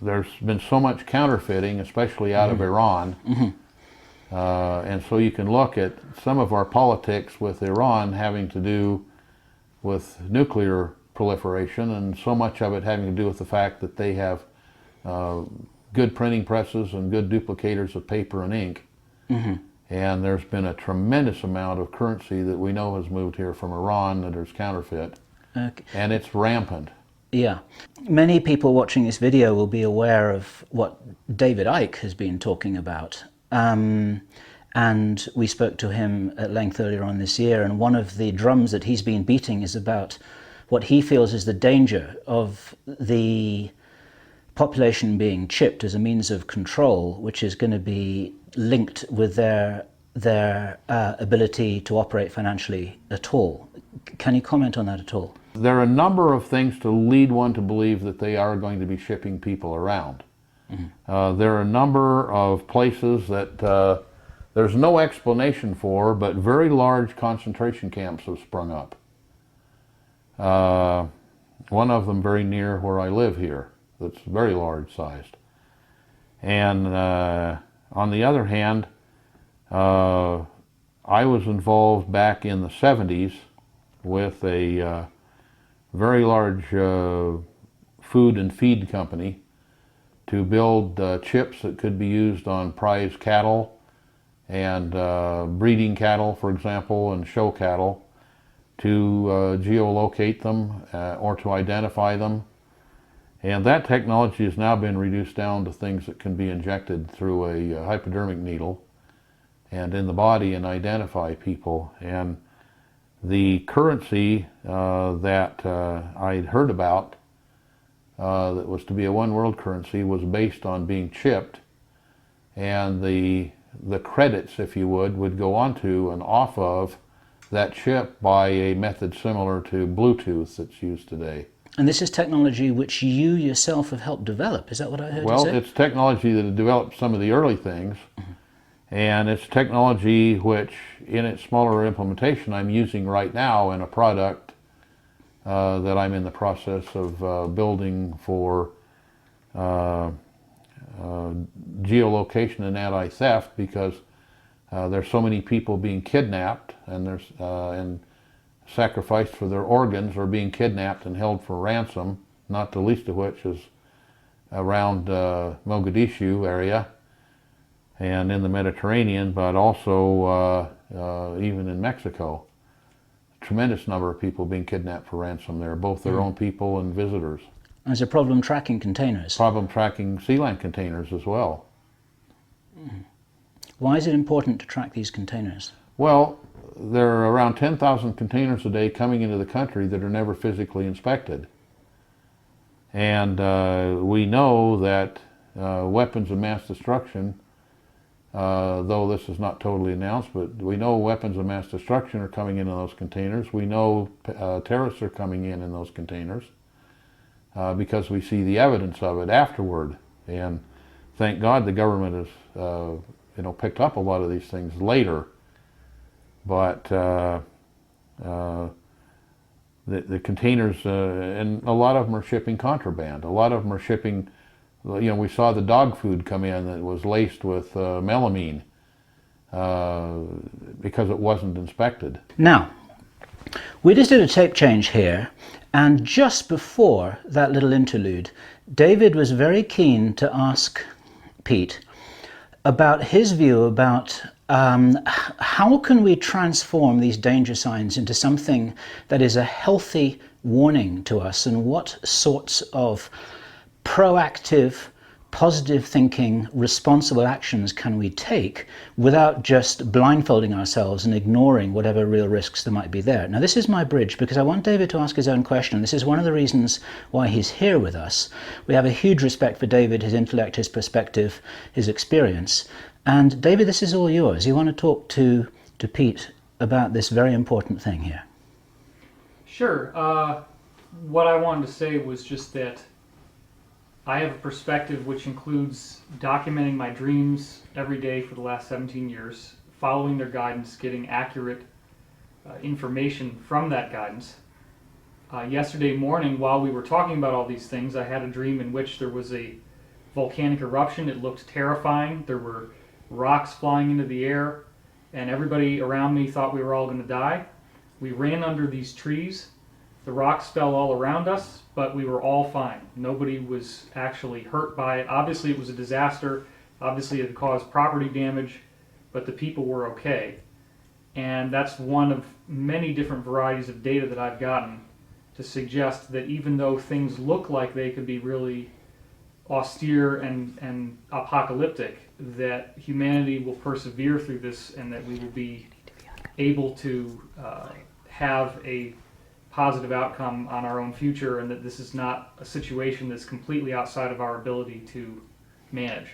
there's been so much counterfeiting, especially out of Iran. Mm-hmm. And so you can look at some of our politics with Iran having to do with nuclear proliferation, and so much of it having to do with the fact that they have good printing presses and good duplicators of paper and ink. Mm-hmm. And there's been a tremendous amount of currency that we know has moved here from Iran that is counterfeit. Okay. And it's rampant. Yeah. Many people watching this video will be aware of what David Icke has been talking about. And we spoke to him at length earlier on this year, and one of the drums that he's been beating is about what he feels is the danger of the population being chipped as a means of control, which is going to be linked with their ability to operate financially at all. Can you comment on that at all? There are a number of things to lead one to believe that they are going to be shipping people around. Mm-hmm. There are a number of places that there's no explanation for, but very large concentration camps have sprung up. One of them very near where I live here, that's very large sized. And on the other hand, I was involved back in the 70s with a very large food and feed company to build chips that could be used on prize cattle and breeding cattle, for example, and show cattle, to geolocate them or to identify them. And that technology has now been reduced down to things that can be injected through a hypodermic needle and in the body and identify people. And the currency that I'd heard about that was to be a one world currency was based on being chipped, and the credits, if you would go onto and off of that chip by a method similar to Bluetooth that's used today. And this is technology which you yourself have helped develop, is that what I heard you say? Well, it's technology that had developed some of the early things, mm-hmm. and it's technology which, in its smaller implementation, I'm using right now in a product that I'm in the process of building for geolocation and anti-theft, because there's so many people being kidnapped and sacrificed for their organs, or being kidnapped and held for ransom, not the least of which is around Mogadishu area and in the Mediterranean, but also even in Mexico. A tremendous number of people being kidnapped for ransom there, both their own people and visitors. There's a problem tracking containers. Problem tracking sea land containers as well. Why is it important to track these containers? Well, there are around 10,000 containers a day coming into the country that are never physically inspected. And we know that weapons of mass destruction, though this is not totally announced, but we know weapons of mass destruction are coming in those containers. We know terrorists are coming in those containers because we see the evidence of it afterward. And thank God the government has picked up a lot of these things later. But the containers, and a lot of them are shipping contraband. A lot of them are shipping we saw the dog food come in that was laced with melamine because it wasn't inspected. Now, we just did a tape change here, and just before that little interlude, David was very keen to ask Pete about his view about how can we transform these danger signs into something that is a healthy warning to us, and what sorts of proactive, positive thinking, responsible actions can we take without just blindfolding ourselves and ignoring whatever real risks there might be there. Now, this is my bridge because I want David to ask his own question. This is one of the reasons why he's here with us. We have a huge respect for David, his intellect, his perspective, his experience. And David, this is all yours. You want to talk to Pete about this very important thing here. Sure. What I wanted to say was just that I have a perspective which includes documenting my dreams every day for the last 17 years, following their guidance, getting accurate information from that guidance. Yesterday morning, while we were talking about all these things, I had a dream in which there was a volcanic eruption. It looked terrifying. There were rocks flying into the air, and everybody around me thought we were all going to die. We ran under these trees. The rocks fell all around us, but we were all fine. Nobody was actually hurt by it. Obviously, it was a disaster. Obviously, it caused property damage, but the people were okay. And that's one of many different varieties of data that I've gotten to suggest that even though things look like they could be really austere and apocalyptic, that humanity will persevere through this and that we will be able to have a positive outcome on our own future, and that this is not a situation that's completely outside of our ability to manage.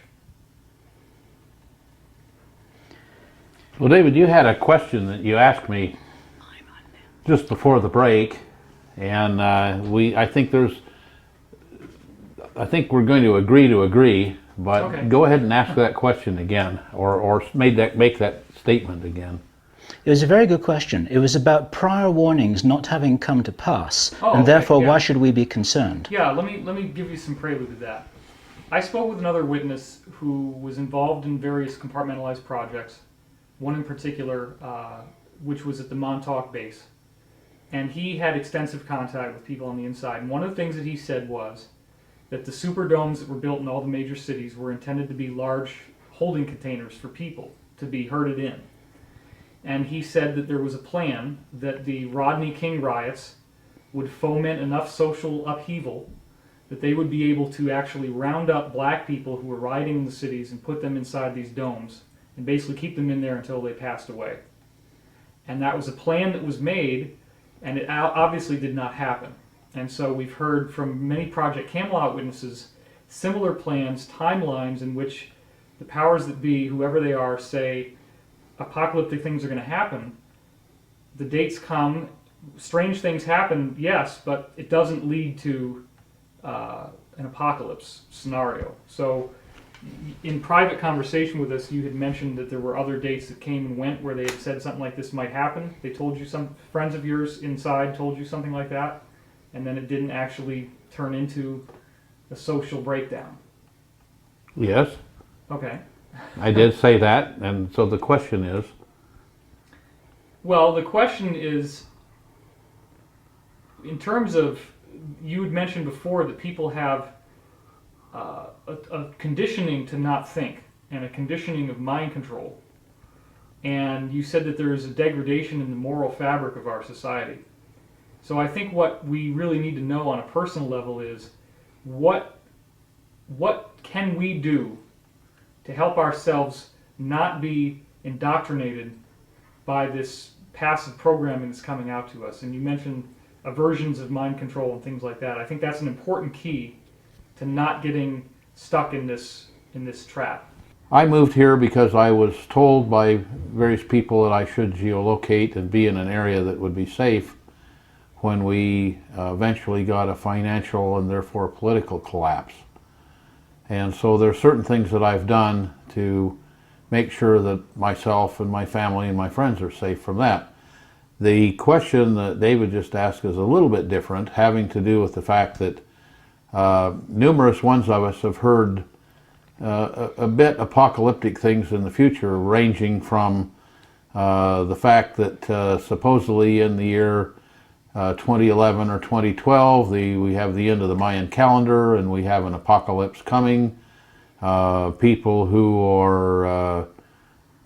Well, David, you had a question that you asked me just before the break, and I think we're going to agree, but Okay. Go ahead and ask that question again, or make that statement again. It was a very good question. It was about prior warnings not having come to pass, Oh, and okay, therefore yeah. why should we be concerned? Yeah, let me give you some prelude to that. I spoke with another witness who was involved in various compartmentalized projects, one in particular which was at the Montauk base. And he had extensive contact with people on the inside. And one of the things that he said was that the superdomes that were built in all the major cities were intended to be large holding containers for people to be herded in. And he said that there was a plan that the Rodney King riots would foment enough social upheaval that they would be able to actually round up black people who were rioting in the cities and put them inside these domes and basically keep them in there until they passed away. And that was a plan that was made, and it obviously did not happen. And so we've heard from many Project Camelot witnesses similar plans, timelines in which the powers that be, whoever they are, say apocalyptic things are going to happen. The dates come, strange things happen, yes, but it doesn't lead to an apocalypse scenario. So in private conversation with us, you had mentioned that there were other dates that came and went where they had said something like this might happen. They told you, some friends of yours inside told you something like that, and then it didn't actually turn into a social breakdown. Yes, Okay. I did say that, and so the question is, Well, the question is, in terms of, you had mentioned before that people have a conditioning to not think and a conditioning of mind control. And you said that there is a degradation in the moral fabric of our society. So I think what we really need to know on a personal level is what can we do to help ourselves not be indoctrinated by this passive programming that's coming out to us. And you mentioned aversions of mind control and things like that. I think that's an important key to not getting stuck in this trap. I moved here because I was told by various people that I should geolocate and be in an area that would be safe when we eventually got a financial and therefore political collapse. And so there are certain things that I've done to make sure that myself and my family and my friends are safe from that. The question that David just asked is a little bit different, having to do with the fact that numerous ones of us have heard a bit apocalyptic things in the future, ranging from the fact that supposedly in the year 2011 or 2012, we have the end of the Mayan calendar and we have an apocalypse coming. People who are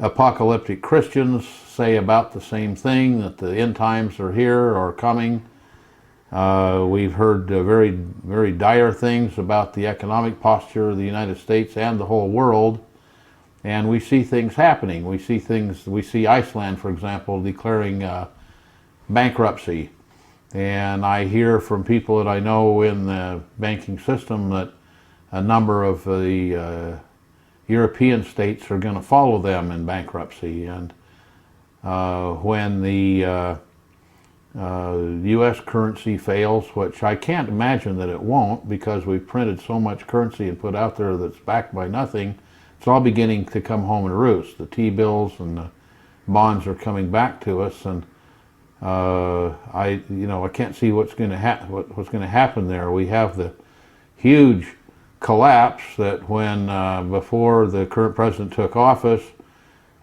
apocalyptic Christians say about the same thing, that the end times are here or coming. We've heard very, very dire things about the economic posture of the United States and the whole world. And we see things happening. We see Iceland, for example, declaring bankruptcy. And I hear from people that I know in the banking system that a number of the European states are going to follow them in bankruptcy. And when the U.S. currency fails, which I can't imagine that it won't, because we've printed so much currency and put out there that's backed by nothing, it's all beginning to come home and roost. The T-bills and the bonds are coming back to us, and I can't see what's going to happen there. We have the huge collapse that when before the current president took office,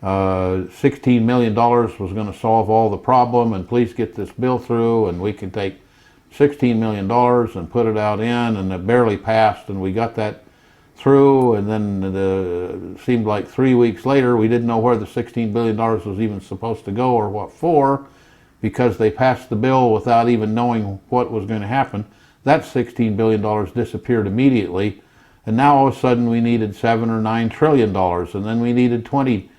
$16 million was going to solve all the problem, and please get this bill through, and we can take $16 million and put it out in, and it barely passed, and we got that through, and then it seemed like 3 weeks later we didn't know where the $16 billion was even supposed to go or what for, because they passed the bill without even knowing what was going to happen. That $16 billion disappeared immediately, and now all of a sudden we needed $7 or $9 trillion, and then we needed 20,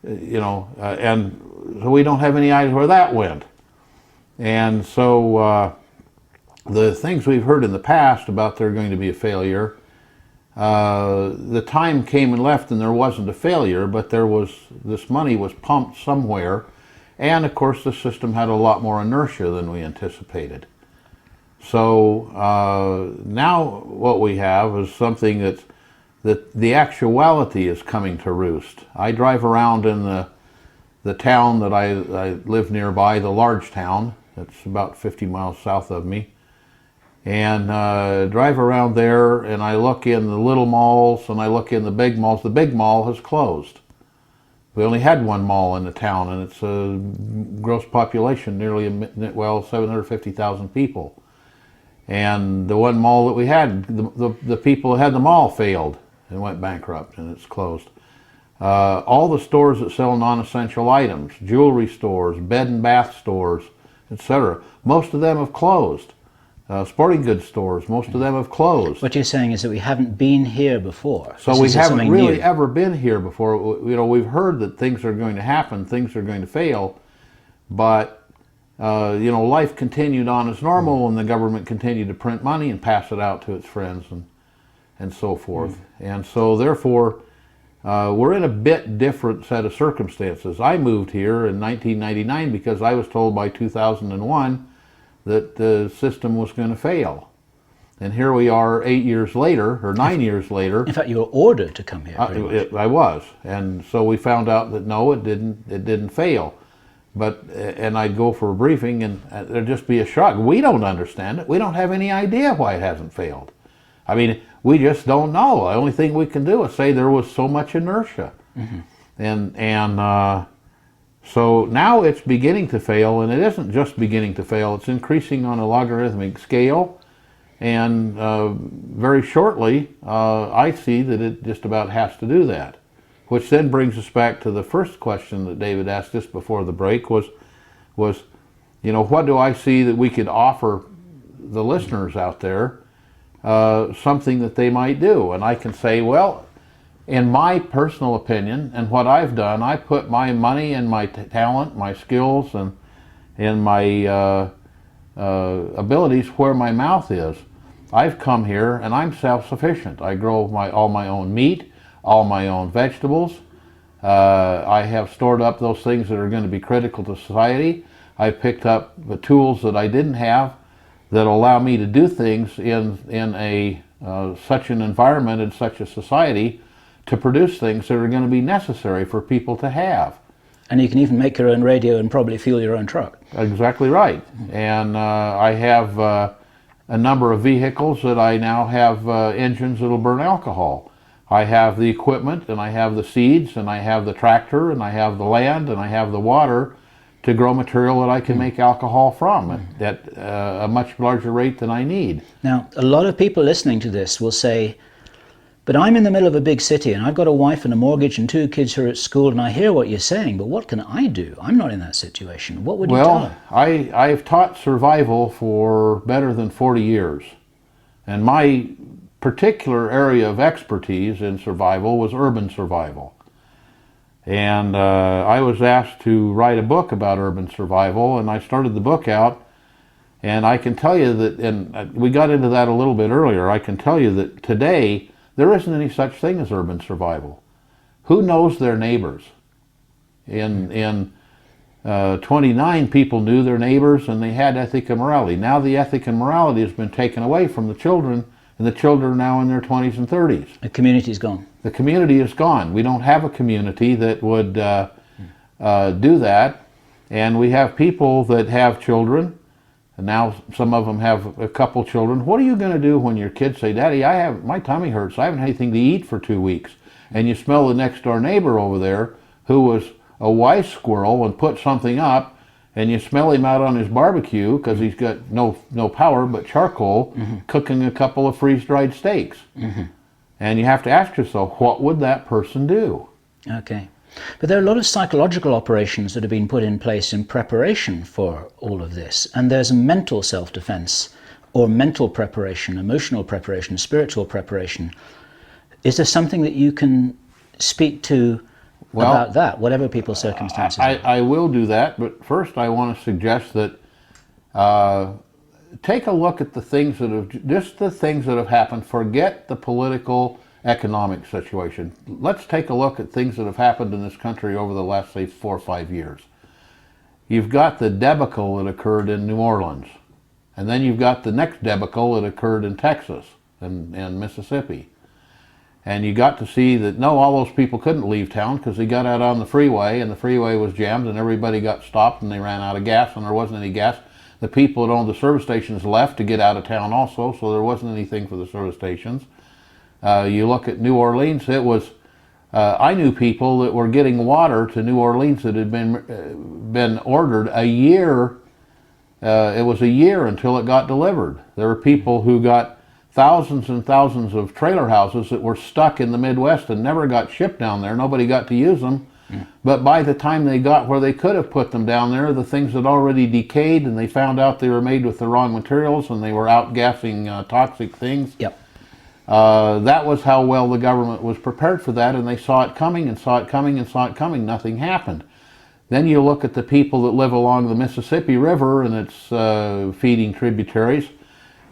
and so we don't have any idea where that went. And so the things we've heard in the past about there going to be a failure, the time came and left and there wasn't a failure, but this money was pumped somewhere, and of course the system had a lot more inertia than we anticipated. So now what we have is something that the actuality is coming to roost. I drive around in the town that I live nearby, the large town. It's about 50 miles south of me. And drive around there, and I look in the little malls and I look in the big malls. The big mall has closed. We only had one mall in the town, and it's a gross population nearly 750,000 people. And the one mall that we had, the people that had the mall failed and went bankrupt, and it's closed. All the stores that sell non-essential items, jewelry stores, bed and bath stores, etc., most of them have closed. Sporting goods stores, most of them have closed. What you're saying is that we haven't been here before. So we haven't really ever been here before. We've heard that things are going to happen, things are going to fail, but life continued on as normal, and the government continued to print money and pass it out to its friends and so forth. And so therefore, we're in a bit different set of circumstances. I moved here in 1999 because I was told by 2001 that the system was going to fail. And here we are 8 years later, or 9 years later. In fact, you were ordered to come here. I was. And so we found out that no, it didn't fail. And I'd go for a briefing, and there'd just be a shock. We don't understand it. We don't have any idea why it hasn't failed. I mean, we just don't know. The only thing we can do is say there was so much inertia. Mm-hmm. So now it's beginning to fail, and it isn't just beginning to fail. It's increasing on a logarithmic scale, and very shortly I see that it just about has to do that. Which then brings us back to the first question that David asked just before the break was, what do I see that we could offer the listeners out there, something that they might do? And I can say, well, in my personal opinion and what I've done, I put my money and my talent, my skills, and my abilities where my mouth is. I've come here and I'm self-sufficient. I grow all my own meat, all my own vegetables. I have stored up those things that are going to be critical to society. I picked up the tools that I didn't have that allow me to do things in such an environment and such a society to produce things that are going to be necessary for people to have. And you can even make your own radio and probably fuel your own truck. Exactly right. And I have a number of vehicles that I now have engines that'll burn alcohol. I have the equipment, and I have the seeds, and I have the tractor, and I have the land, and I have the water to grow material that I can make alcohol from at a much larger rate than I need. Now, a lot of people listening to this will say, but I'm in the middle of a big city and I've got a wife and a mortgage and 2 kids who are at school, and I hear what you're saying, but what can I do? I'm not in that situation. What would you tell them? Well, I've taught survival for better than 40 years. And my particular area of expertise in survival was urban survival. And I was asked to write a book about urban survival, and I started the book out, and I can tell you that, and we got into that a little bit earlier, I can tell you that today there isn't any such thing as urban survival. Who knows their neighbors? In 29, people knew their neighbors and they had ethic and morality. Now the ethic and morality has been taken away from the children, and the children are now in their 20s and 30s. The community's gone. The community is gone. We don't have a community that would do that, and we have people that have children, and now some of them have a couple children. What are you going to do when your kids say, Daddy, my tummy hurts, I haven't had anything to eat for 2 weeks, and you smell the next door neighbor over there who was a wise squirrel and put something up, and you smell him out on his barbecue because he's got no power but charcoal, cooking a couple of freeze-dried steaks. And you have to ask yourself, what would that person do? Okay. But there are a lot of psychological operations that have been put in place in preparation for all of this. And there's mental self-defense, or mental preparation, emotional preparation, spiritual preparation. Is there something that you can speak to about that, whatever people's circumstances are? I will do that, but first I want to suggest that take a look at the things that have happened. Forget the political, economic situation. Let's take a look at things that have happened in this country over the last, say, 4 or 5 years. You've got the debacle that occurred in New Orleans, and then you've got the next debacle that occurred in Texas and Mississippi. And you got to see that, no, all those people couldn't leave town because they got out on the freeway, and the freeway was jammed, and everybody got stopped, and they ran out of gas, and there wasn't any gas. The people that owned the service stations left to get out of town also, so there wasn't anything for the service stations. You look at New Orleans, it was, I knew people that were getting water to New Orleans that had been ordered a year. It was a year until it got delivered. There were people who got thousands and thousands of trailer houses that were stuck in the Midwest and never got shipped down there. Nobody got to use them. But by the time they got where they could have put them down there, the things had already decayed, and they found out they were made with the wrong materials, and they were outgassing toxic things. Yep. That was how well the government was prepared for that, and they saw it coming and saw it coming and saw it coming. Nothing happened. Then you look at the people that live along the Mississippi River and its feeding tributaries,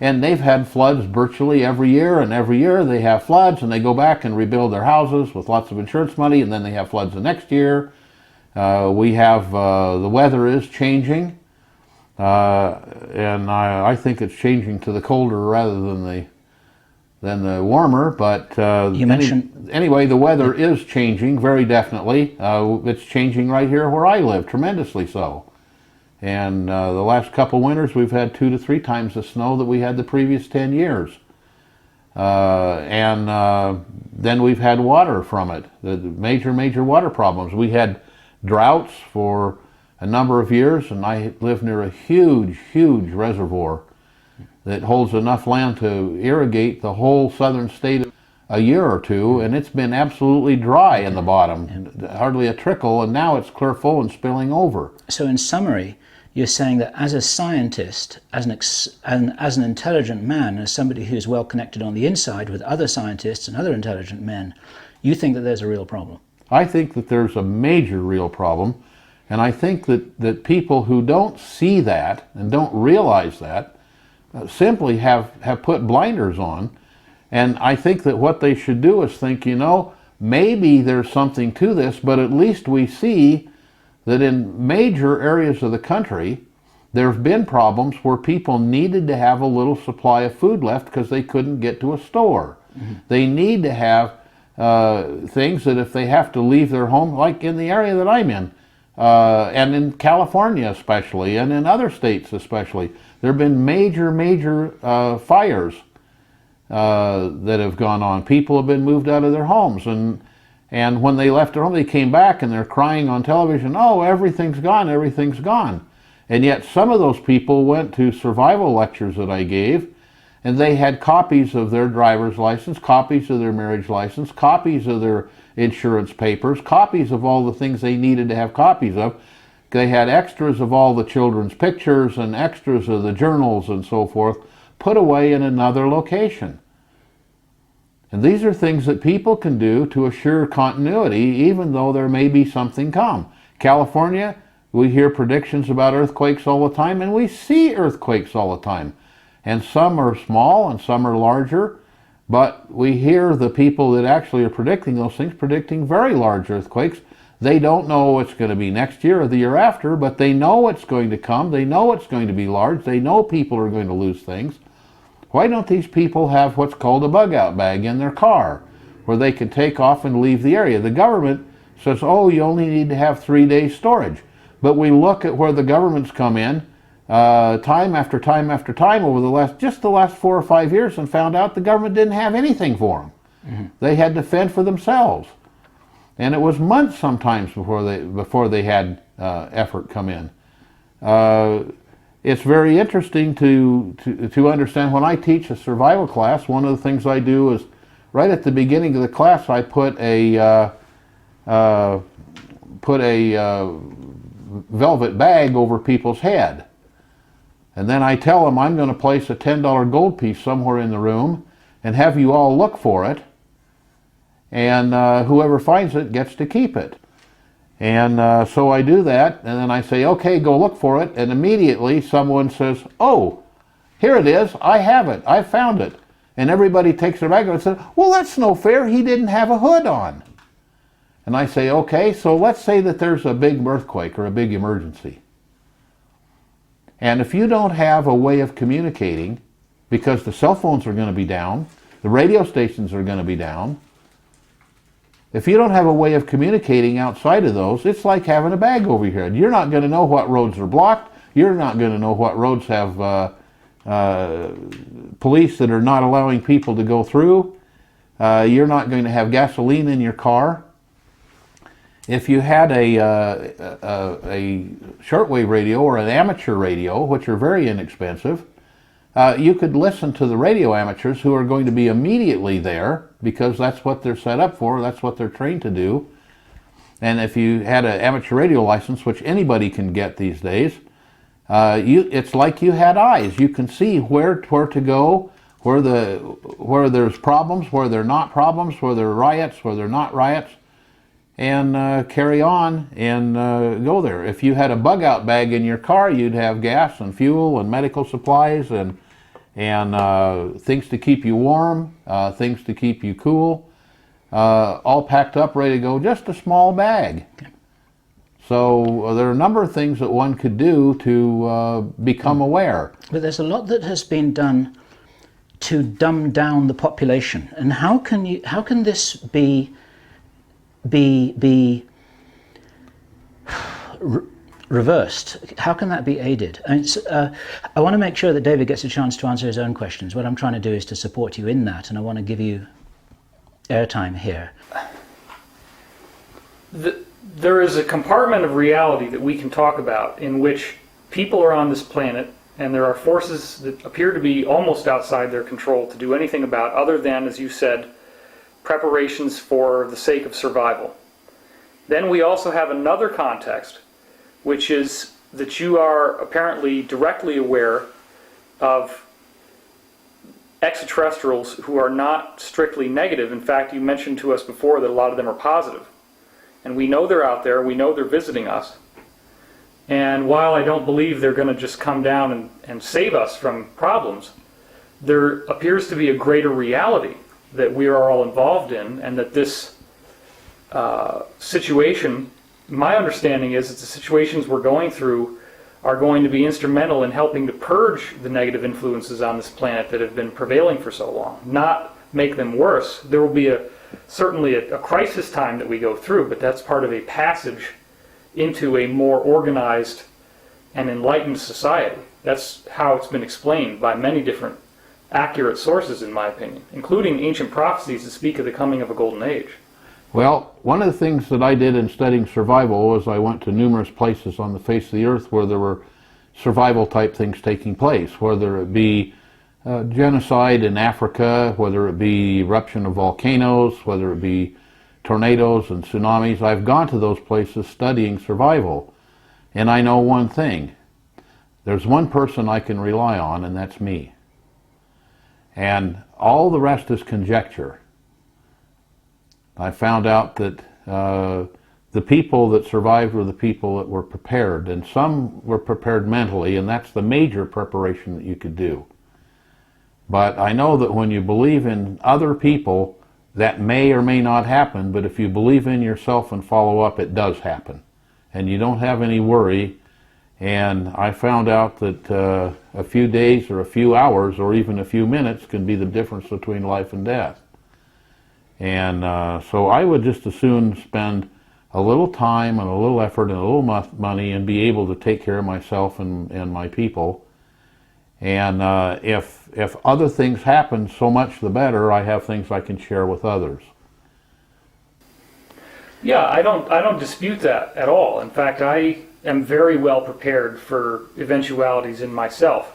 and they've had floods virtually every year, and every year they have floods, and they go back and rebuild their houses with lots of insurance money, and then they have floods the next year. We have, the weather is changing, and I think it's changing to the colder rather than the warmer, but you mentioned anyway, the weather is changing very definitely. It's changing right here where I live, tremendously so. And the last couple winters, we've had 2 to 3 times the snow that we had the previous 10 years. And then we've had water from it, the major water problems. We had droughts for a number of years, and I live near a huge reservoir that holds enough land to irrigate the whole southern state a year or two, and it's been absolutely dry in the bottom, hardly a trickle, and now it's clear full and spilling over. So in summary, you're saying that as a scientist, as an intelligent man, as somebody who's well connected on the inside with other scientists and other intelligent men, you think that there's a real problem? I think that there's a major real problem, and I think that people who don't see that and don't realize that simply have put blinders on. And I think that what they should do is think, maybe there's something to this, but at least we see that in major areas of the country, there have been problems where people needed to have a little supply of food left because they couldn't get to a store. They need to have things that if they have to leave their home, like in the area that I'm in, and in California especially, and in other states especially. There have been major fires that have gone on. People have been moved out of their homes, and when they left their home, they came back and they're crying on television, oh, everything's gone, everything's gone. And yet some of those people went to survival lectures that I gave, and they had copies of their driver's license, copies of their marriage license, copies of their insurance papers, copies of all the things they needed to have copies of. They had extras of all the children's pictures and extras of the journals and so forth put away in another location. And these are things that people can do to assure continuity even though there may be something come. California, we hear predictions about earthquakes all the time, and we see earthquakes all the time. And some are small and some are larger, but we hear the people that actually are predicting those things predicting very large earthquakes. They don't know it's going to be next year or the year after, but they know it's going to come. They know it's going to be large. They know people are going to lose things. Why don't these people have what's called a bug-out bag in their car where they can take off and leave the area? The government says, oh, you only need to have 3 days storage. But we look at where the governments come in time after time after time over the last 4 or 5 years and found out the government didn't have anything for them. Mm-hmm. They had to fend for themselves. And it was months sometimes before they had effort come in. It's very interesting to understand. When I teach a survival class, one of the things I do is right at the beginning of the class I put a velvet bag over people's head. And then I tell them I'm going to place a $10 gold piece somewhere in the room and have you all look for it. And whoever finds it gets to keep it. And so I do that, and then I say, okay, go look for it. And immediately someone says, oh, here it is. I have it. I found it. And everybody takes their bag and says, well, that's no fair. He didn't have a hood on. And I say, okay, so let's say that there's a big earthquake or a big emergency. And if you don't have a way of communicating, because the cell phones are going to be down, the radio stations are going to be down, if you don't have a way of communicating outside of those, it's like having a bag over your head. You're not going to know what roads are blocked. You're not going to know what roads have police that are not allowing people to go through. You're not going to have gasoline in your car. If you had a shortwave radio or an amateur radio, which are very inexpensive, you could listen to the radio amateurs who are going to be immediately there because that's what they're set up for, that's what they're trained to do. And if you had an amateur radio license, which anybody can get these days, it's like you had eyes. You can see where to go, where there's problems, where there are not problems, where there are riots, where there are not riots, and carry on and go there. If you had a bug-out bag in your car, you'd have gas and fuel and medical supplies and things to keep you warm, things to keep you cool, all packed up, ready to go, just a small bag. Okay. So there are a number of things that one could do to become aware. But there's a lot that has been done to dumb down the population. And how can this be reversed? How can that be aided? I want to make sure that David gets a chance to answer his own questions. What I'm trying to do is to support you in that, and I want to give you airtime here. There is a compartment of reality that we can talk about in which people are on this planet and there are forces that appear to be almost outside their control to do anything about other than, as you said, preparations for the sake of survival. Then we also have another context, which is that you are apparently directly aware of extraterrestrials who are not strictly negative. In fact, you mentioned to us before that a lot of them are positive. And we know they're out there, we know they're visiting us. And while I don't believe they're going to just come down and save us from problems, there appears to be a greater reality that we are all involved in, and that this situation, my understanding is that the situations we're going through are going to be instrumental in helping to purge the negative influences on this planet that have been prevailing for so long, not make them worse. There will be certainly a crisis time that we go through, but that's part of a passage into a more organized and enlightened society. That's how it's been explained by many different accurate sources, in my opinion, including ancient prophecies that speak of the coming of a golden age. Well, one of the things that I did in studying survival was I went to numerous places on the face of the earth where there were survival type things taking place, whether it be genocide in Africa, whether it be eruption of volcanoes, whether it be tornadoes and tsunamis. I've gone to those places studying survival, and I know one thing. There's one person I can rely on, and that's me. And all the rest is conjecture. I found out that the people that survived were the people that were prepared, and some were prepared mentally, and that's the major preparation that you could do. But I know that when you believe in other people, that may or may not happen, but if you believe in yourself and follow up, it does happen. And you don't have any worry. And I found out that a few days or a few hours or even a few minutes can be the difference between life and death. And so I would just as soon spend a little time and a little effort and a little money and be able to take care of myself and my people. And if other things happen, so much the better. I have things I can share with others. Yeah, I don't dispute that at all. In fact, I am very well prepared for eventualities in myself.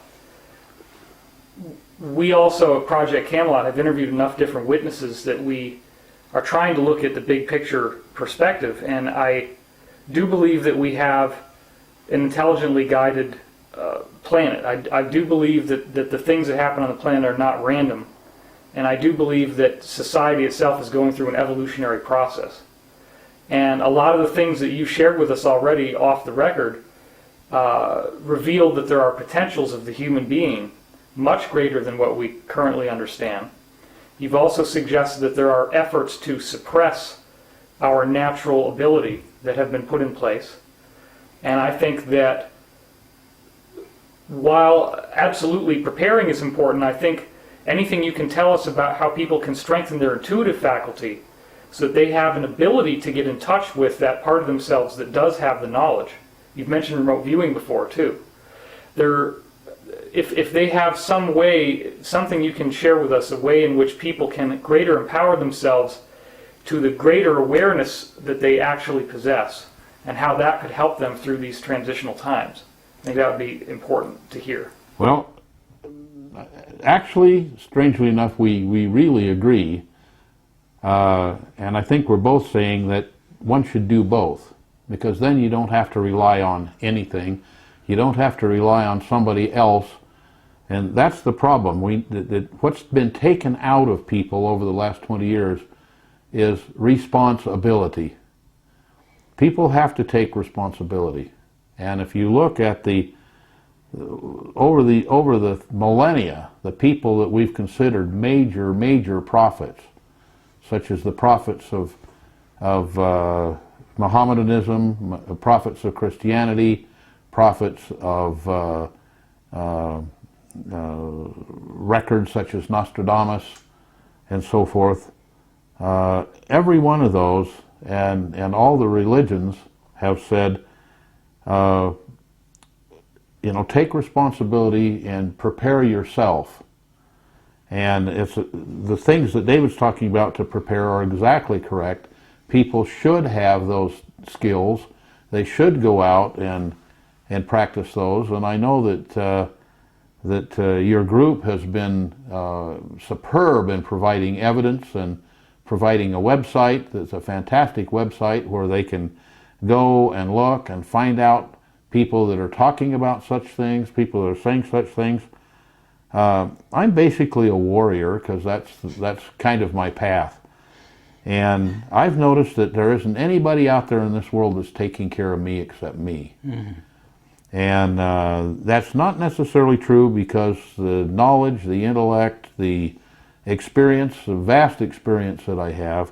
We also at Project Camelot have interviewed enough different witnesses that we are trying to look at the big picture perspective, and I do believe that we have an intelligently guided planet. I do believe that the things that happen on the planet are not random, and I do believe that society itself is going through an evolutionary process. And a lot of the things that you shared with us already off the record reveal that there are potentials of the human being much greater than what we currently understand. You've also suggested that there are efforts to suppress our natural ability that have been put in place. And I think that while absolutely preparing is important, I think anything you can tell us about how people can strengthen their intuitive faculty so that they have an ability to get in touch with that part of themselves that does have the knowledge. You've mentioned remote viewing before, too. If they have some way, something you can share with us, a way in which people can greater empower themselves to the greater awareness that they actually possess, and how that could help them through these transitional times. I think that would be important to hear. Well, actually, strangely enough, we really agree. And I think we're both saying that one should do both, because then you don't have to rely on anything. You don't have to rely on somebody else. And that's the problem. What's been taken out of people over the last 20 years is responsibility. People have to take responsibility. And if you look at over the millennia, the people that we've considered major prophets, such as the prophets of Mohammedanism, prophets of Christianity, prophets of records such as Nostradamus and so forth. Every one of those and all the religions have said, take responsibility and prepare yourself. And it's the things that David's talking about to prepare are exactly correct. People should have those skills. They should go out and practice those. And I know that your group has been superb in providing evidence and providing a website that's a fantastic website where they can go and look and find out people that are talking about such things, people that are saying such things. I'm basically a warrior because that's kind of my path. And I've noticed that there isn't anybody out there in this world that's taking care of me except me. Mm-hmm. And that's not necessarily true because the knowledge, the intellect, the experience, the vast experience that I have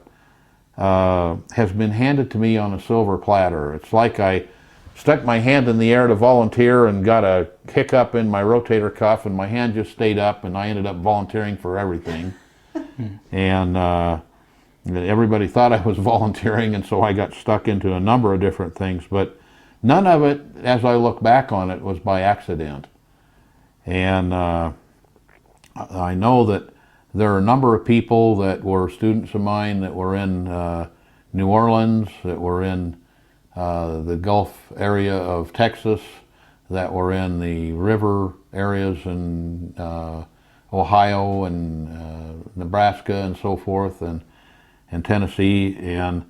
has been handed to me on a silver platter. It's like I stuck my hand in the air to volunteer and got a hiccup in my rotator cuff and my hand just stayed up and I ended up volunteering for everything. And everybody thought I was volunteering, and so I got stuck into a number of different things. But None of it, as I look back on it, was by accident. And I know that there are a number of people that were students of mine that were in New Orleans, that were in the Gulf area of Texas, that were in the river areas in Ohio and Nebraska and so forth, and Tennessee. And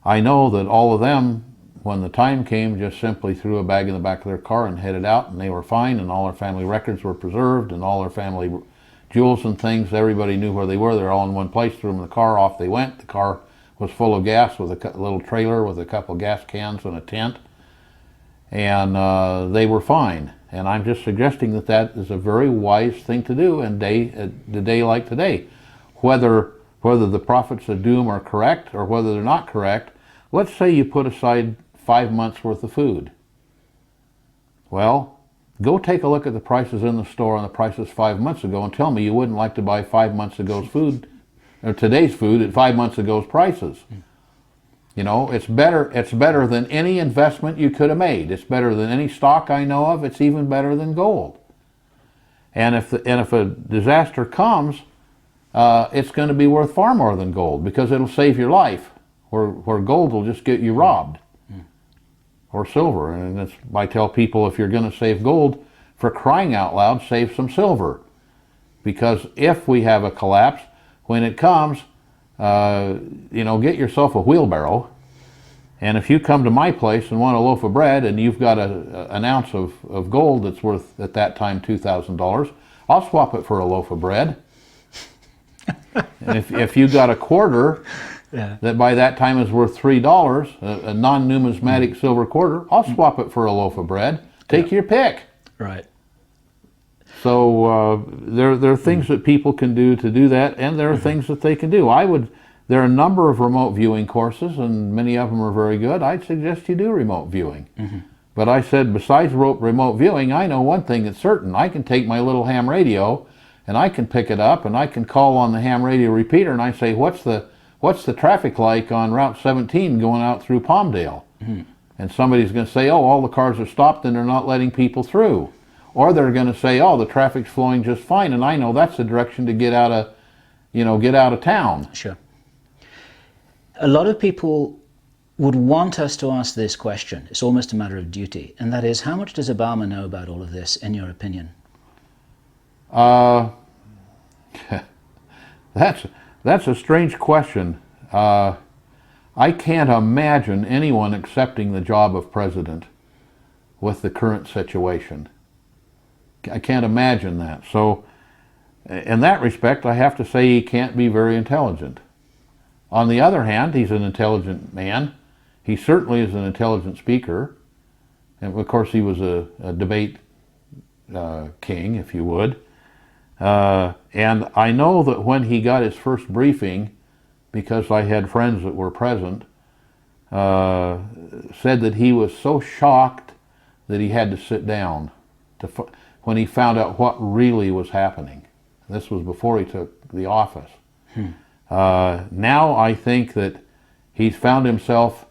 I know that all of them, when the time came, just simply threw a bag in the back of their car and headed out, and they were fine, and all their family records were preserved, and all their family jewels and things, everybody knew where they were. They were all in one place, threw them in the car, off they went. The car was full of gas with a little trailer with a couple gas cans and a tent, and they were fine. And I'm just suggesting that that is a very wise thing to do in the day like today. Whether the prophets of doom are correct or whether they're not correct, let's say you put aside 5 months worth of food. Well, go take a look at the prices in the store and the prices 5 months ago and tell me you wouldn't like to buy 5 months ago's food, or today's food at 5 months ago's prices. You know, it's better than any investment you could have made. It's better than any stock I know of. It's even better than gold. And if a disaster comes, it's going to be worth far more than gold, because it'll save your life, where gold will just get you robbed, or silver. And that's, I tell people, if you're going to save gold, for crying out loud, save some silver, because if we have a collapse, when it comes, you know, get yourself a wheelbarrow, and if you come to my place and want a loaf of bread and you've got an ounce of gold that's worth, at that time, $2,000, I'll swap it for a loaf of bread. And if you got a quarter that by that time is worth $3, a non-numismatic silver quarter, I'll swap it for a loaf of bread. Take your pick. Right. So there are things that people can do to do that, and there are things that they can do. There are a number of remote viewing courses, and many of them are very good. I'd suggest you do remote viewing. But I said, besides remote viewing, I know one thing that's certain. I can take my little ham radio, and I can pick it up, and I can call on the ham radio repeater, and I say, what's the traffic like on Route 17 going out through Palmdale? And somebody's going to say, oh, all the cars are stopped and they're not letting people through. Or they're going to say, oh, the traffic's flowing just fine, and I know that's the direction to get out of town. Sure. A lot of people would want us to ask this question. It's almost a matter of duty, and that is, how much does Obama know about all of this, in your opinion? That's a strange question. I can't imagine anyone accepting the job of president with the current situation. I can't imagine that. So in that respect, I have to say he can't be very intelligent. On the other hand, he's an intelligent man. He certainly is an intelligent speaker. And of course, he was a debate king, if you would. And I know that when he got his first briefing, because I had friends that were present, said that he was so shocked that he had to sit down when he found out what really was happening. This was before he took the office. Now I think that he's found himself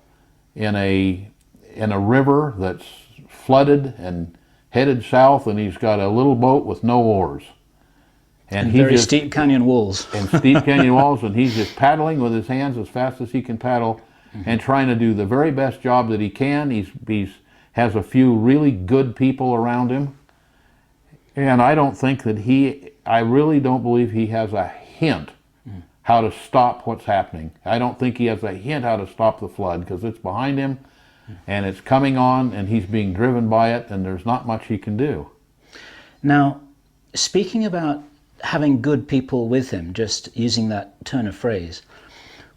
in a river that's flooded and headed south, and he's got a little boat with no oars. And very steep canyon walls. And steep canyon walls, and he's just paddling with his hands as fast as he can paddle, and trying to do the very best job that he can. He's has a few really good people around him, and I don't think that I really don't believe he has a hint how to stop what's happening. I don't think he has a hint how to stop the flood, because it's behind him, and it's coming on, and he's being driven by it, and there's not much he can do. Now, speaking about having good people with him, just using that turn of phrase,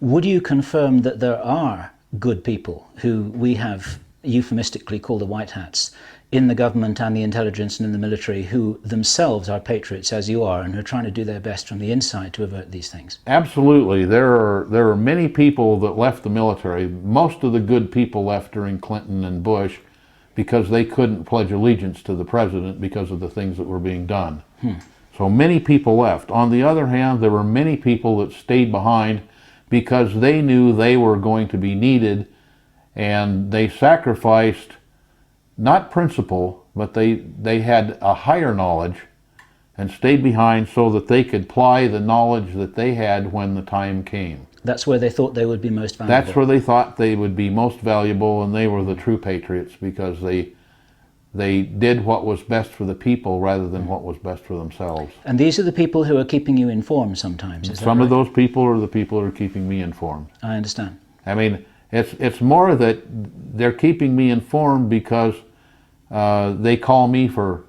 would you confirm that there are good people who we have euphemistically called the white hats in the government and the intelligence and in the military, who themselves are patriots as you are, and who are trying to do their best from the inside to avert these things? Absolutely. There are many people that left the military. Most of the good people left during Clinton and Bush because they couldn't pledge allegiance to the president because of the things that were being done. So many people left. On the other hand, there were many people that stayed behind because they knew they were going to be needed, and they sacrificed not principle, but they had a higher knowledge and stayed behind so that they could apply the knowledge that they had when the time came. That's where they thought they would be most valuable. That's where they thought they would be most valuable, and they were the true patriots because they did what was best for the people rather than what was best for themselves. And these are the people who are keeping you informed sometimes, is that Some of right? those people are the people who are keeping me informed. I understand. I mean, it's more that they're keeping me informed because they call me for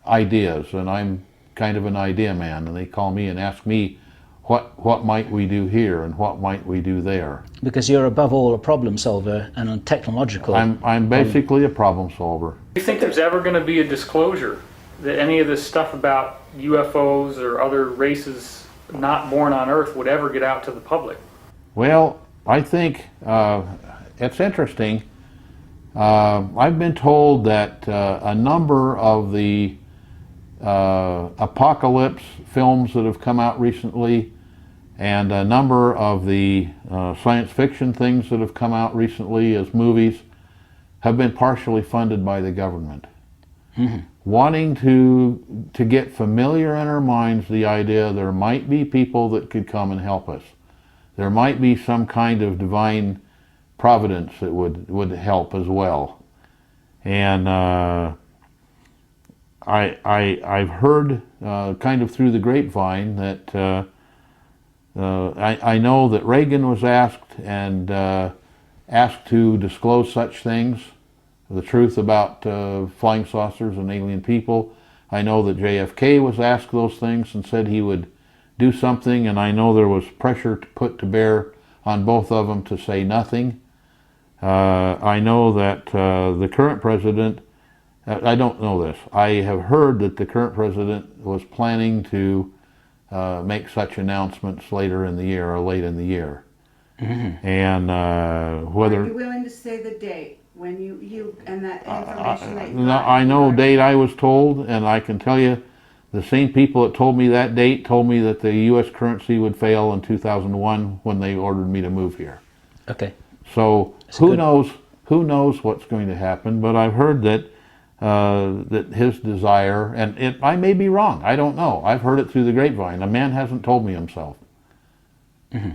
ideas, and I'm kind of an idea man, and they call me and ask me what might we do here and what might we do there. Because you're above all a problem solver and a technological... I'm basically a problem solver. Do you think there's ever going to be a disclosure that any of this stuff about UFOs or other races not born on Earth would ever get out to the public? Well, I think it's interesting. I've been told that a number of the apocalypse films that have come out recently and a number of the science fiction things that have come out recently as movies have been partially funded by the government. Mm-hmm. Wanting to get familiar in our minds the idea there might be people that could come and help us. There might be some kind of divine providence that would help as well. And I've heard kind of through the grapevine that I know that Reagan was asked to disclose such things, the truth about flying saucers and alien people. I know that JFK was asked those things and said he would do something, and I know there was pressure put to bear on both of them to say nothing. I know that the current president, I don't know this, I have heard that the current president was planning to make such announcements later in the year or late in the year. Mm-hmm. And whether... Are you willing to say the date when you and that information that you no, got? I know date I was told, and I can tell you the same people that told me that date told me that the U.S. currency would fail in 2001 when they ordered me to move here. Okay. So who knows what's going to happen, but I've heard that that his desire, and I may be wrong, I don't know. I've heard it through the grapevine. A man hasn't told me himself. Mm-hmm.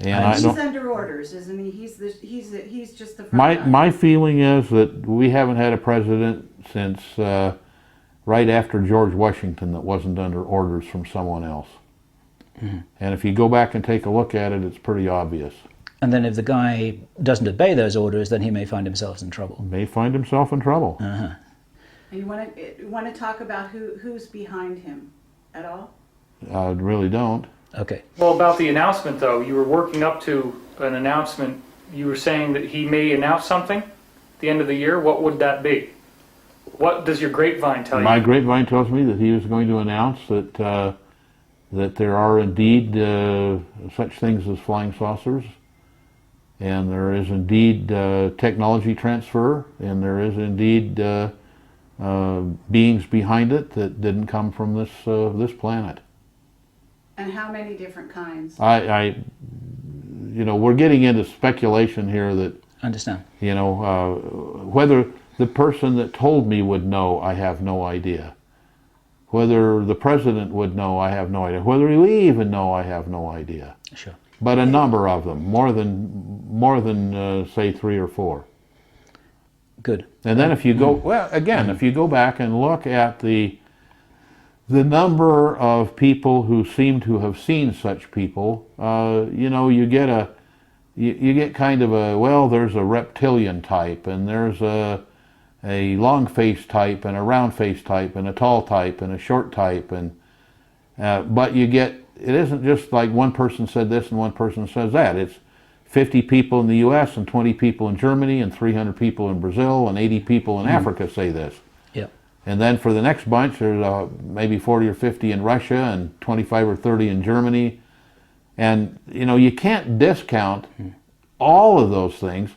And He's under orders, isn't he? He's just the front guy. my feeling is that we haven't had a president since right after George Washington that wasn't under orders from someone else. Mm-hmm. And if you go back and take a look at it, it's pretty obvious. And then if the guy doesn't obey those orders, then he may find himself in trouble. May find himself in trouble. Uh-huh. And you want to talk about who's behind him at all? I really don't. Okay. Well, about the announcement, though, you were working up to an announcement. You were saying that he may announce something at the end of the year. What would that be? What does your grapevine tell you? My grapevine tells me that he was going to announce that that there are indeed such things as flying saucers, and there is indeed technology transfer, and there is indeed beings behind it that didn't come from this planet. And how many different kinds? You know, we're getting into speculation here that, Understand. you know, whether the person that told me would know, I have no idea. Whether the president would know, I have no idea. Whether we even know, I have no idea. Sure. But a number of them, more than say 3 or 4. Good. And then if you go, well, again, if you go back and look at the number of people who seem to have seen such people, you know, you get kind of a, well, there's a reptilian type, and there's a long face type, and a round face type, and a tall type, and a short type, and but you get, it isn't just like one person said this and one person says that. It's 50 people in the U.S. and 20 people in Germany and 300 people in Brazil and 80 people in Africa say this. Yep. And then for the next bunch, there's maybe 40 or 50 in Russia and 25 or 30 in Germany. And, you know, you can't discount all of those things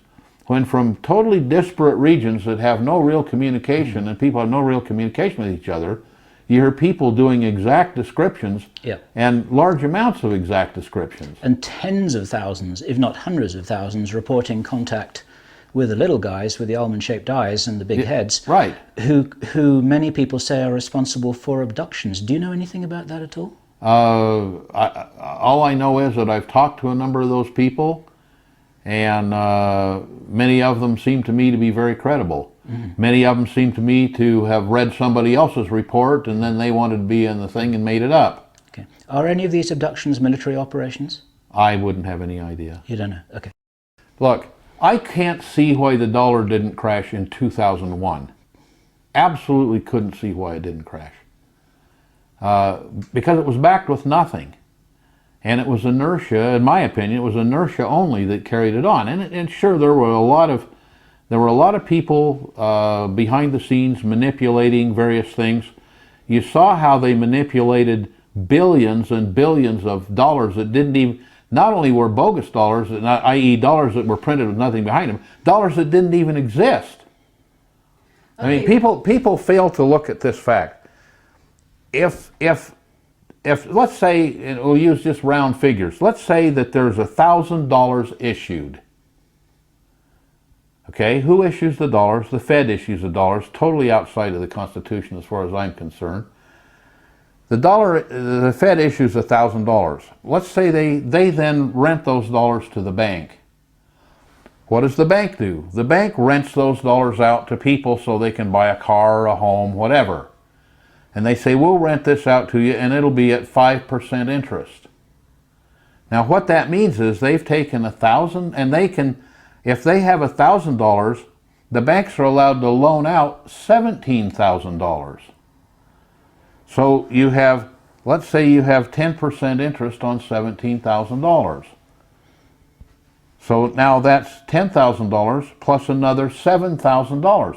when from totally disparate regions that have no real communication and people have no real communication with each other, you hear people doing exact descriptions and large amounts of exact descriptions. And tens of thousands, if not hundreds of thousands, reporting contact with the little guys with the almond-shaped eyes and the big heads, right? Who many people say are responsible for abductions. Do you know anything about that at all? All I know is that I've talked to a number of those people, and many of them seem to me to be very credible. Many of them seem to me to have read somebody else's report, and then they wanted to be in the thing and made it up. Okay. Are any of these abductions military operations? I wouldn't have any idea. You don't know? Okay. Look, I can't see why the dollar didn't crash in 2001. Absolutely couldn't see why it didn't crash. Because it was backed with nothing. And it was inertia, in my opinion, it was inertia only that carried it on. And sure, there were a lot of people behind the scenes manipulating various things. You saw how they manipulated billions and billions of dollars that didn't even, not only were bogus dollars, i.e. dollars that were printed with nothing behind them, dollars that didn't even exist. I mean, people fail to look at this fact. If let's say, and we'll use just round figures, let's say that there's $1,000 issued. Okay, who issues the dollars? The Fed issues the dollars, totally outside of the Constitution as far as I'm concerned. The Fed issues $1,000. Let's say they then rent those dollars to the bank. What does the bank do? The bank rents those dollars out to people so they can buy a car, a home, whatever. And they say, we'll rent this out to you and it'll be at 5% interest. Now what that means is they've taken $1,000, and they can, if they have $1,000, the banks are allowed to loan out $17,000. So you have, let's say you have 10% interest on $17,000. So now that's $10,000 plus another $7,000.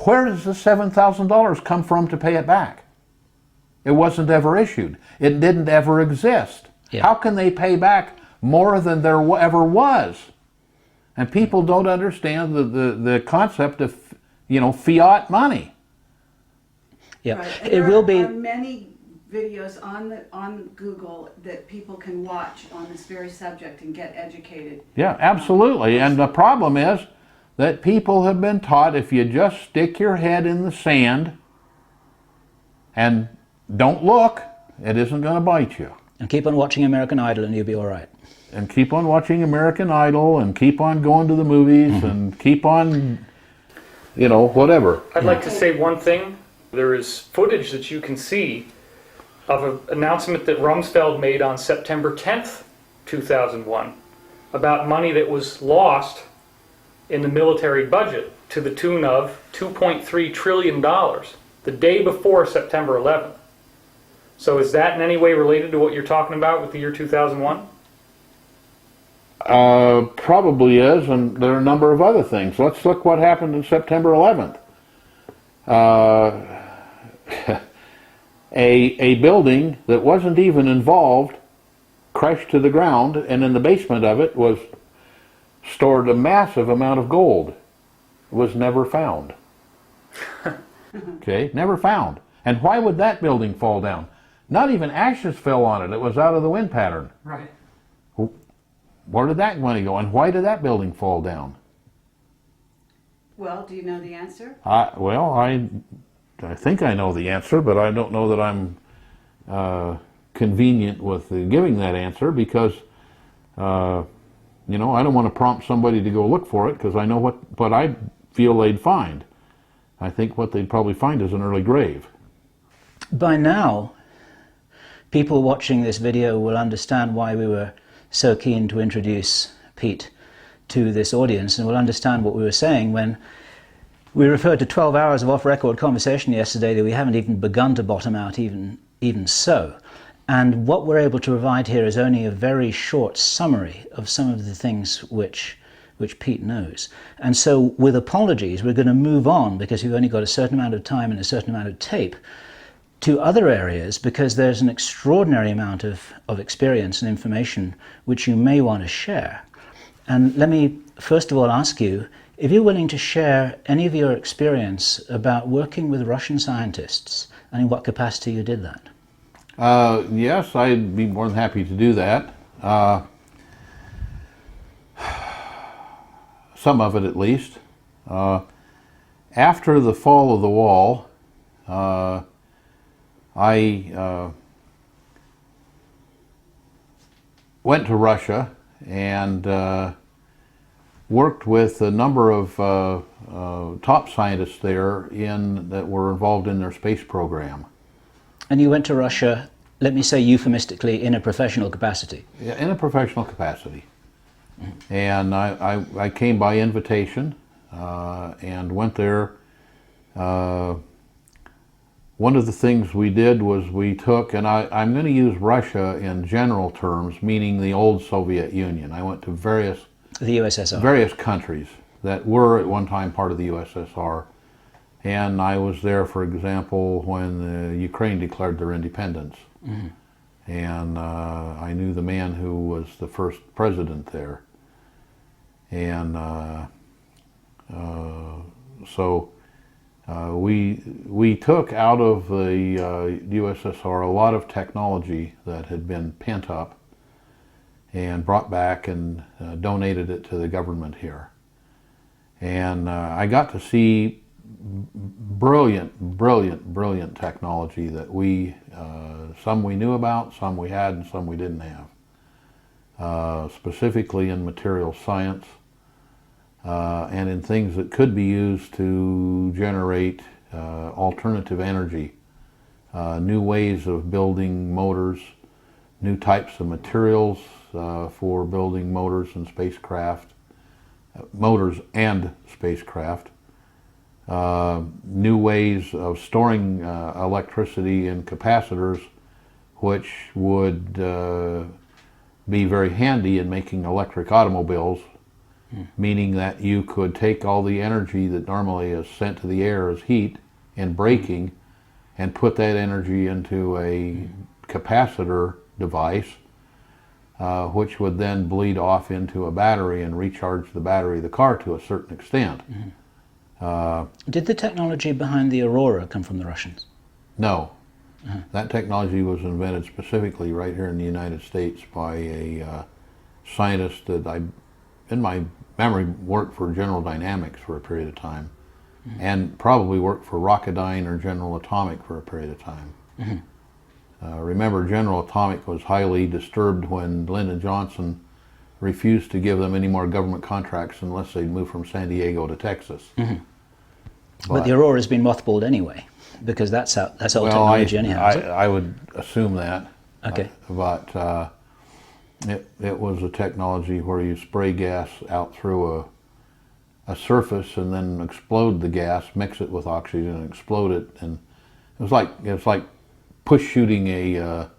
Where does the $7,000 come from to pay it back? It wasn't ever issued. It didn't ever exist. Yeah. How can they pay back more than there ever was? And people don't understand the concept of, fiat money. Yeah, right. It will be. There are many videos on Google that people can watch on this very subject and get educated. Yeah, absolutely. And the problem is that people have been taught if you just stick your head in the sand and don't look, it isn't going to bite you. And keep on watching American Idol and you'll be all right. And keep on watching American Idol and keep on going to the movies and keep on, whatever. I'd like to say one thing. There is footage that you can see of an announcement that Rumsfeld made on September 10th, 2001, about money that was lost in the military budget to the tune of $2.3 trillion the day before September 11th. So is that in any way related to what you're talking about with the year 2001? Probably is, and there are a number of other things. Let's look what happened on September 11th. A building that wasn't even involved crashed to the ground, and in the basement of it was stored a massive amount of gold. It was never found. Okay, never found. And why would that building fall down? Not even ashes fell on it. It was out of the wind pattern. Right. Where did that money go, and why did that building fall down? Well, do you know the answer? I think I know the answer, but I don't know that I'm convenient with giving that answer because, I don't want to prompt somebody to go look for it because I know what I feel they'd find. I think what they'd probably find is an early grave. By now, people watching this video will understand why we were so keen to introduce Pete to this audience, and will understand what we were saying when we referred to 12 hours of off-record conversation yesterday that we haven't even begun to bottom out even so. And what we're able to provide here is only a very short summary of some of the things which Pete knows. And so with apologies, we're going to move on, because we've only got a certain amount of time and a certain amount of tape, to other areas, because there's an extraordinary amount of experience and information which you may want to share. And let me first of all ask you if you're willing to share any of your experience about working with Russian scientists and in what capacity you did that. Yes, I'd be more than some of it at least. After the fall of the wall, I went to Russia and worked with a number of top scientists there that were involved in their space program. And you went to Russia, let me say euphemistically, in a professional capacity? Yeah, in a professional capacity. And I came by invitation and went there. One of the things we did was we took, and I'm going to use Russia in general terms, meaning the old Soviet Union. I went to The USSR. various countries that were at one time part of the USSR. And I was there, for example, when Ukraine declared their independence. Mm-hmm. And I knew the man who was the first president there. And so we took out of the USSR a lot of technology that had been pent up and brought back and donated it to the government here. And I got to see brilliant technology that some we knew about, some we had, and some we didn't have. Specifically in material science and in things that could be used to generate alternative energy, new ways of building motors, new types of materials for building motors and spacecraft, motors and spacecraft. New ways of storing electricity in capacitors, which would be very handy in making electric automobiles, meaning that you could take all the energy that normally is sent to the air as heat in braking and put that energy into a capacitor device, which would then bleed off into a battery and recharge the battery of the car to a certain extent. Did the technology behind the Aurora come from the Russians? No. That technology was invented specifically right here in the United States by a scientist that in my memory, worked for General Dynamics for a period of time, and probably worked for Rocketdyne or General Atomic for a period of time. Remember, General Atomic was highly disturbed when Lyndon Johnson refused to give them any more government contracts unless they'd move from San Diego to Texas. But the Aurora's been mothballed anyway, because that's old technology anyhow, is it? I would assume that. Okay. But it was a technology where you spray gas out through a surface and then explode the gas, mix it with oxygen and explode it, and it was like push shooting a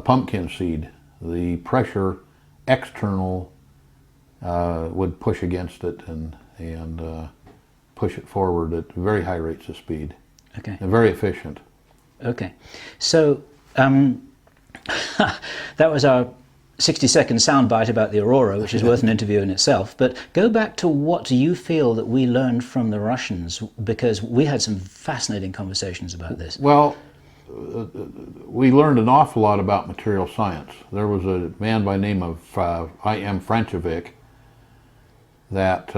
pumpkin seed. The pressure external would push against it and push it forward at very high rates of speed. Okay. And very efficient. Okay. So that was our 60-second soundbite about the Aurora, which is worth an interview in itself. But go back to what you feel that we learned from the Russians, because we had some fascinating conversations about this. Well, we learned an awful lot about material science. There was a man by the name of I.M. Franchevich that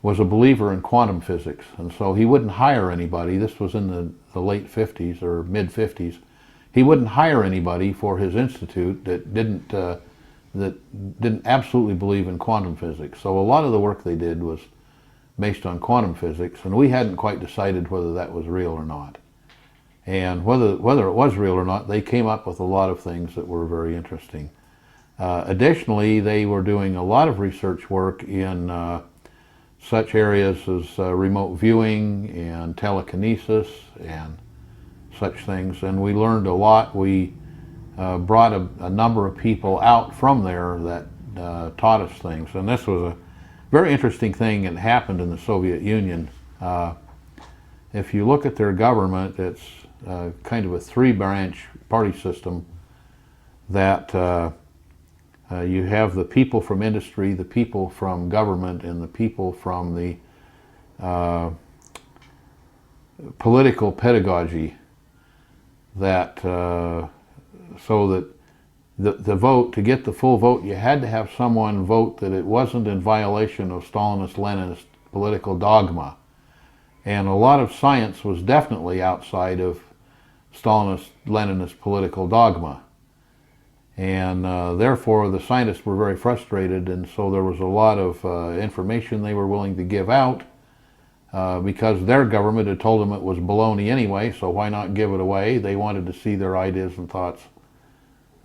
was a believer in quantum physics, and so he wouldn't hire anybody. This was in the late 50s or mid 50s. He wouldn't hire anybody for his institute that didn't absolutely believe in quantum physics. So a lot of the work they did was based on quantum physics, and we hadn't quite decided whether that was real or not. And whether it was real or not, they came up with a lot of things that were very interesting. Additionally, they were doing a lot of research work in such areas as remote viewing and telekinesis and such things, and we learned a lot. We brought a number of people out from there that taught us things, and this was a very interesting thing that happened in the Soviet Union. If you look at their government, it's kind of a three-branch party system that you have the people from industry, the people from government, and the people from the political pedagogy, that so that the vote, to get the full vote, you had to have someone vote that it wasn't in violation of Stalinist-Leninist political dogma. And a lot of science was definitely outside of Stalinist-Leninist political dogma. And therefore the scientists were very frustrated, and so there was a lot of information they were willing to give out because their government had told them it was baloney anyway, so why not give it away? They wanted to see their ideas and thoughts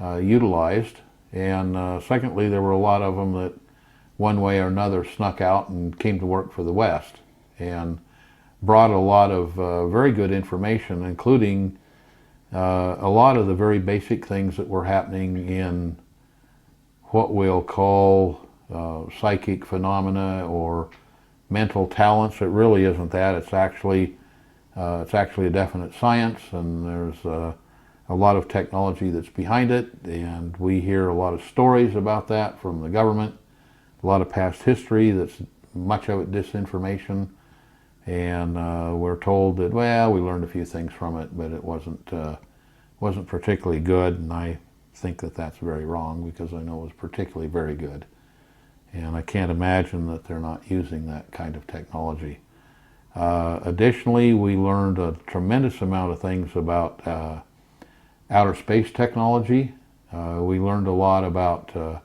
utilized. And secondly, there were a lot of them that one way or another snuck out and came to work for the West and brought a lot of very good information, including a lot of the very basic things that were happening in what we'll call psychic phenomena or mental talents. It really isn't that. It's actually a definite science, and there's a lot of technology that's behind it, and we hear a lot of stories about that from the government, a lot of past history that's much of it disinformation, and we're told that, well, we learned a few things from it, but it wasn't particularly good, and I think that that's very wrong because I know it was particularly very good. And I can't imagine that they're not using that kind of technology. Additionally, we learned a tremendous amount of things about outer space technology. We learned a lot about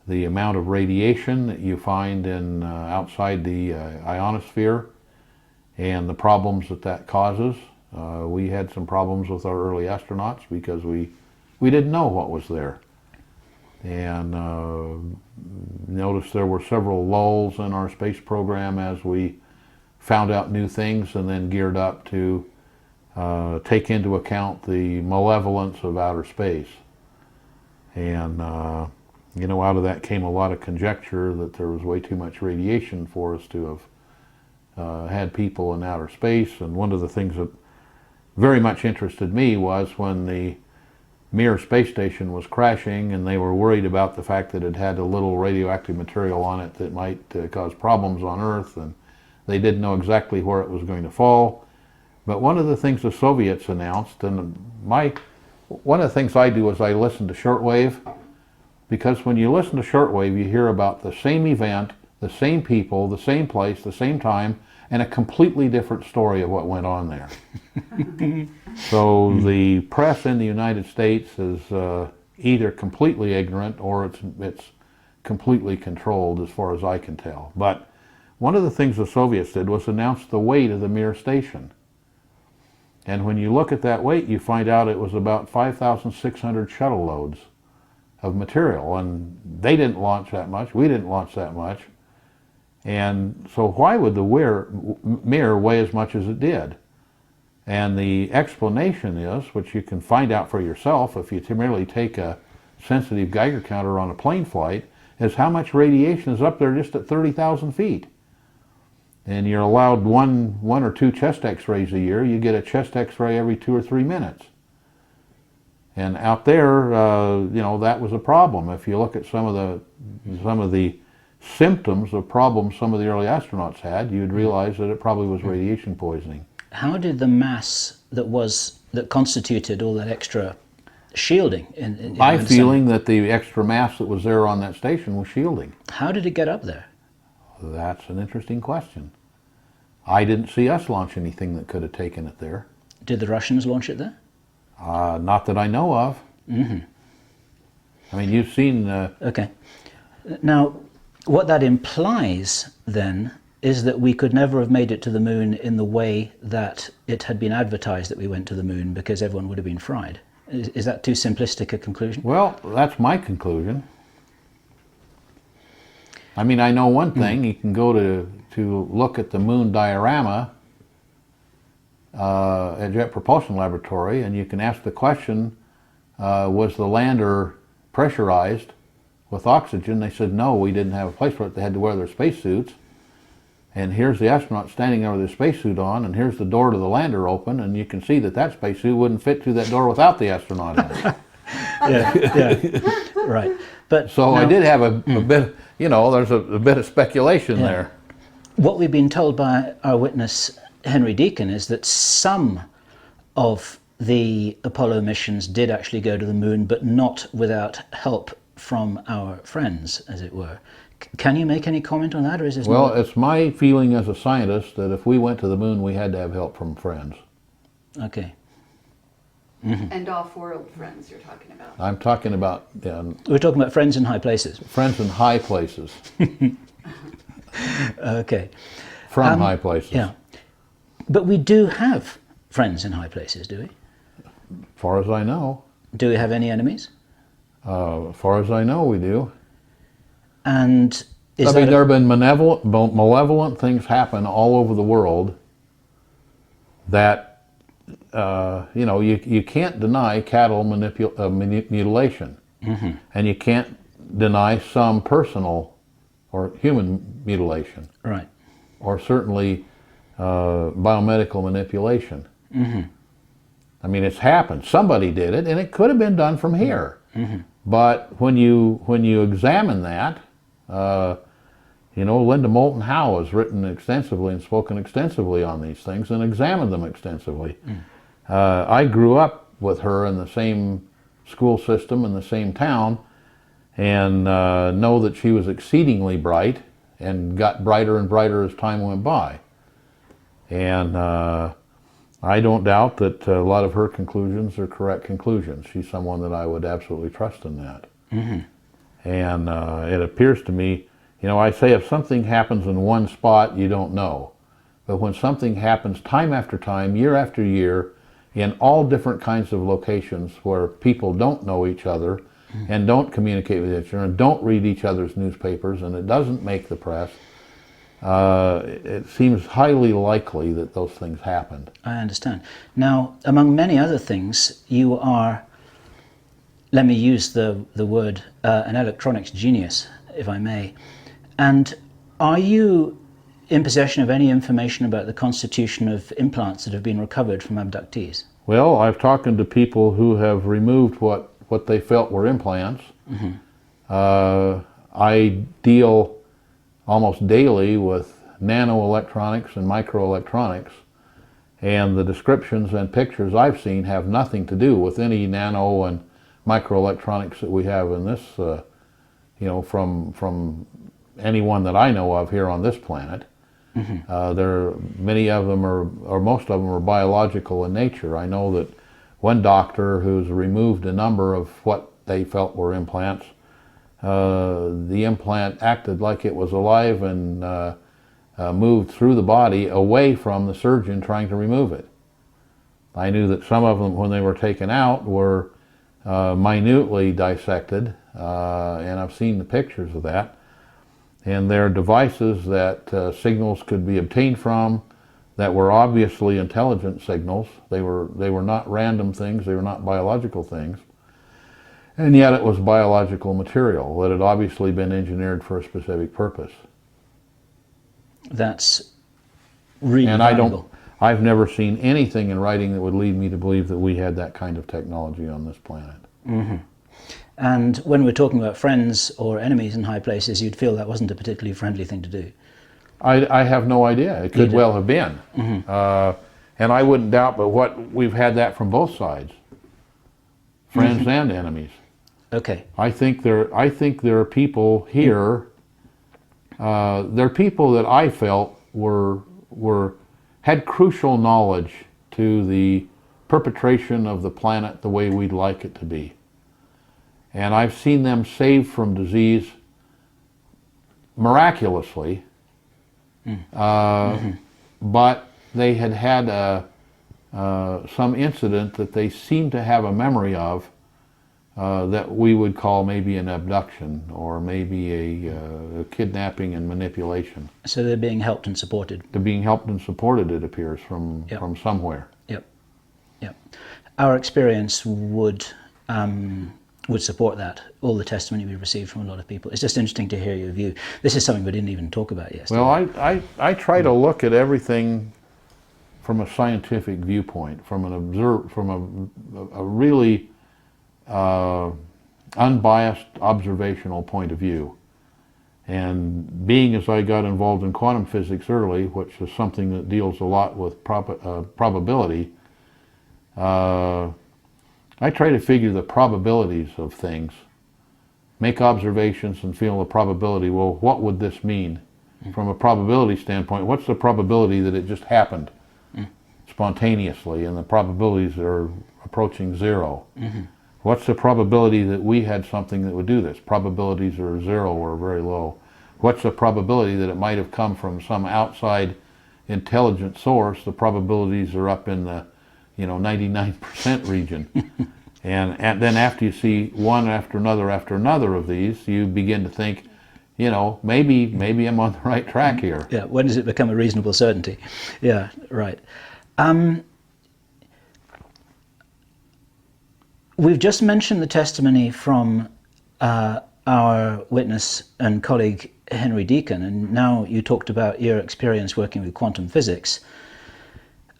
the amount of radiation that you find in outside the ionosphere and the problems that that causes. We had some problems with our early astronauts because we didn't know what was there. And noticed there were several lulls in our space program as we found out new things and then geared up to take into account the malevolence of outer space. And you know, out of that came a lot of conjecture that there was way too much radiation for us to have had people in outer space. And one of the things that very much interested me was when the Mir space station was crashing and they were worried about the fact that it had a little radioactive material on it that might cause problems on Earth, and they didn't know exactly where it was going to fall. But one of the things the Soviets announced, and one of the things I do is I listen to shortwave, because when you listen to shortwave you hear about the same event, the same people, the same place, the same time, and a completely different story of what went on there. So the press in the United States is either completely ignorant or it's completely controlled as far as I can tell. But one of the things the Soviets did was announce the weight of the Mir station. And when you look at that weight, you find out it was about 5,600 shuttle loads of material. And they didn't launch that much, we didn't launch that much. And so why would the Mir weigh as much as it did? And the explanation is, which you can find out for yourself if you merely take a sensitive Geiger counter on a plane flight, is how much radiation is up there just at 30,000 feet. And you're allowed one or two chest x-rays a year. You get a chest x-ray every 2 or 3 minutes. And out there, you know, that was a problem. If you look at some of the symptoms of problems some of the early astronauts had, you'd realize that it probably was radiation poisoning. How did the mass that constituted all that extra shielding? My feeling that the extra mass that was there on that station was shielding. How did it get up there? That's an interesting question. I didn't see us launch anything that could have taken it there. Did the Russians launch it there? Not that I know of. Mm-hmm. I mean, you've seen... Okay. Now, what that implies, then, is that we could never have made it to the moon in the way that it had been advertised that we went to the moon, because everyone would have been fried. Is that too simplistic a conclusion? Well, that's my conclusion. I mean, I know one thing. You can go to look at the moon diorama at Jet Propulsion Laboratory, and you can ask the question, was the lander pressurized with oxygen? They said no, we didn't have a place for it. They had to wear their spacesuits. And here's the astronaut standing there with his spacesuit on, and here's the door to the lander open, and you can see that that spacesuit wouldn't fit through that door without the astronaut in it. Yeah, right. But so I did have a bit, you know, there's a bit of speculation there. What we've been told by our witness Henry Deacon is that some of the Apollo missions did actually go to the moon, but not without help from our friends, as it were. Can you make any comment on that, or is this Well, not... it's my feeling as a scientist that if we went to the moon, we had to have help from friends. Okay. And off-world friends you're talking about. I'm talking about We're talking about friends in high places. friends in high places, Okay. from high places. Yeah. But we do have friends in high places, do we? As far as I know. Do we have any enemies? As far as I know, we do. And is I mean, that there have been malevolent things happen all over the world that, you know, you can't deny cattle mutilation. And you can't deny some personal or human mutilation, right? or certainly biomedical manipulation. I mean, it's happened. Somebody did it, and it could have been done from here. But when you examine that, you know, Linda Moulton Howe has written extensively and spoken extensively on these things and examined them extensively. I grew up with her in the same school system in the same town, and know that she was exceedingly bright and got brighter and brighter as time went by. And I don't doubt that a lot of her conclusions are correct conclusions. She's someone that I would absolutely trust in that. And it appears to me, you know, I say if something happens in one spot, you don't know. But when something happens time after time, year after year, in all different kinds of locations where people don't know each other and don't communicate with each other and don't read each other's newspapers, and it doesn't make the press, it seems highly likely that those things happened. I understand. Now, among many other things, you are, let me use the word, an electronics genius, if I may. And are you in possession of any information about the constitution of implants that have been recovered from abductees? Well, I've talked to people who have removed what they felt were implants. I deal almost daily with nanoelectronics and microelectronics, and the descriptions and pictures I've seen have nothing to do with any nano and microelectronics that we have in this, you know, from anyone that I know of here on this planet. Many of them are, or most of them are biological in nature. I know that one doctor who's removed a number of what they felt were implants, the implant acted like it was alive and moved through the body away from the surgeon trying to remove it. I knew that some of them, when they were taken out, were minutely dissected, and I've seen the pictures of that. And they're devices that signals could be obtained from that were obviously intelligent signals. They were not random things, they were not biological things. And yet it was biological material that had obviously been engineered for a specific purpose. That's really And valuable. I've never seen anything in writing that would lead me to believe that we had that kind of technology on this planet. And when we're talking about friends or enemies in high places, you'd feel that wasn't a particularly friendly thing to do. I have no idea. It could well have been. And I wouldn't doubt but what we've had that from both sides, friends and enemies. Okay. I think there are people here, there are people that I felt had crucial knowledge to the perpetration of the planet the way we'd like it to be. And I've seen them saved from disease miraculously, but they had some incident that they seemed to have a memory of that we would call maybe an abduction or maybe a kidnapping and manipulation. So they're being helped and supported. They're being helped and supported, it appears, from somewhere. Yep. Our experience would support that, all the testimony we received from a lot of people. It's just interesting to hear your view. This is something we didn't even talk about yesterday. Well, I try to look at everything from a scientific viewpoint, from a really unbiased observational point of view. And being as I got involved in quantum physics early, which is something that deals a lot with probability, I try to figure the probabilities of things, make observations and feel the probability. Well, what would this mean? From a probability standpoint, what's the probability that it just happened spontaneously, and the probabilities are approaching zero? What's the probability that we had something that would do this? Probabilities are zero or very low. What's the probability that it might have come from some outside intelligent source? The probabilities are up in the 99% region. and then after you see one after another of these, you begin to think, maybe I'm on the right track here. Yeah, when does it become a reasonable certainty? Yeah, right. We've just mentioned the testimony from our witness and colleague Henry Deacon, and now you talked about your experience working with quantum physics.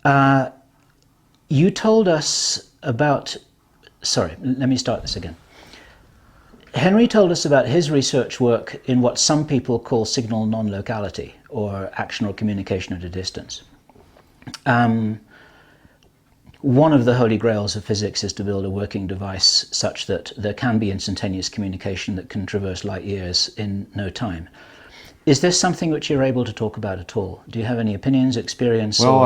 You told us about, sorry, let me start this again. Henry told us about his research work in what some people call signal non-locality, or action or communication at a distance. One of the holy grails of physics is to build a working device such that there can be instantaneous communication that can traverse light years in no time. Is this something which you're able to talk about at all? Do you have any opinions, experience? Well,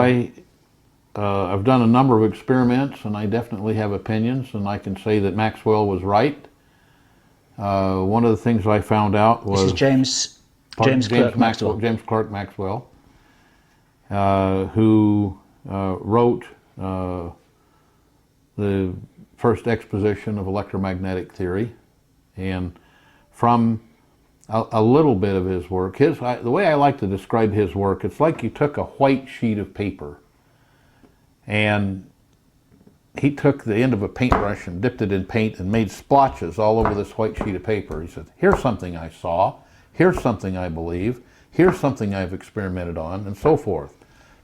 I've done a number of experiments, and I definitely have opinions, and I can say that Maxwell was right. One of the things I found out was... This is James Clerk Maxwell. James Clerk Maxwell, who wrote the first exposition of electromagnetic theory. And from a little bit of his work, the way I like to describe his work, it's like you took a white sheet of paper and he took the end of a paintbrush and dipped it in paint and made splotches all over this white sheet of paper. He said, here's something I saw, here's something I believe, here's something I've experimented on, and so forth.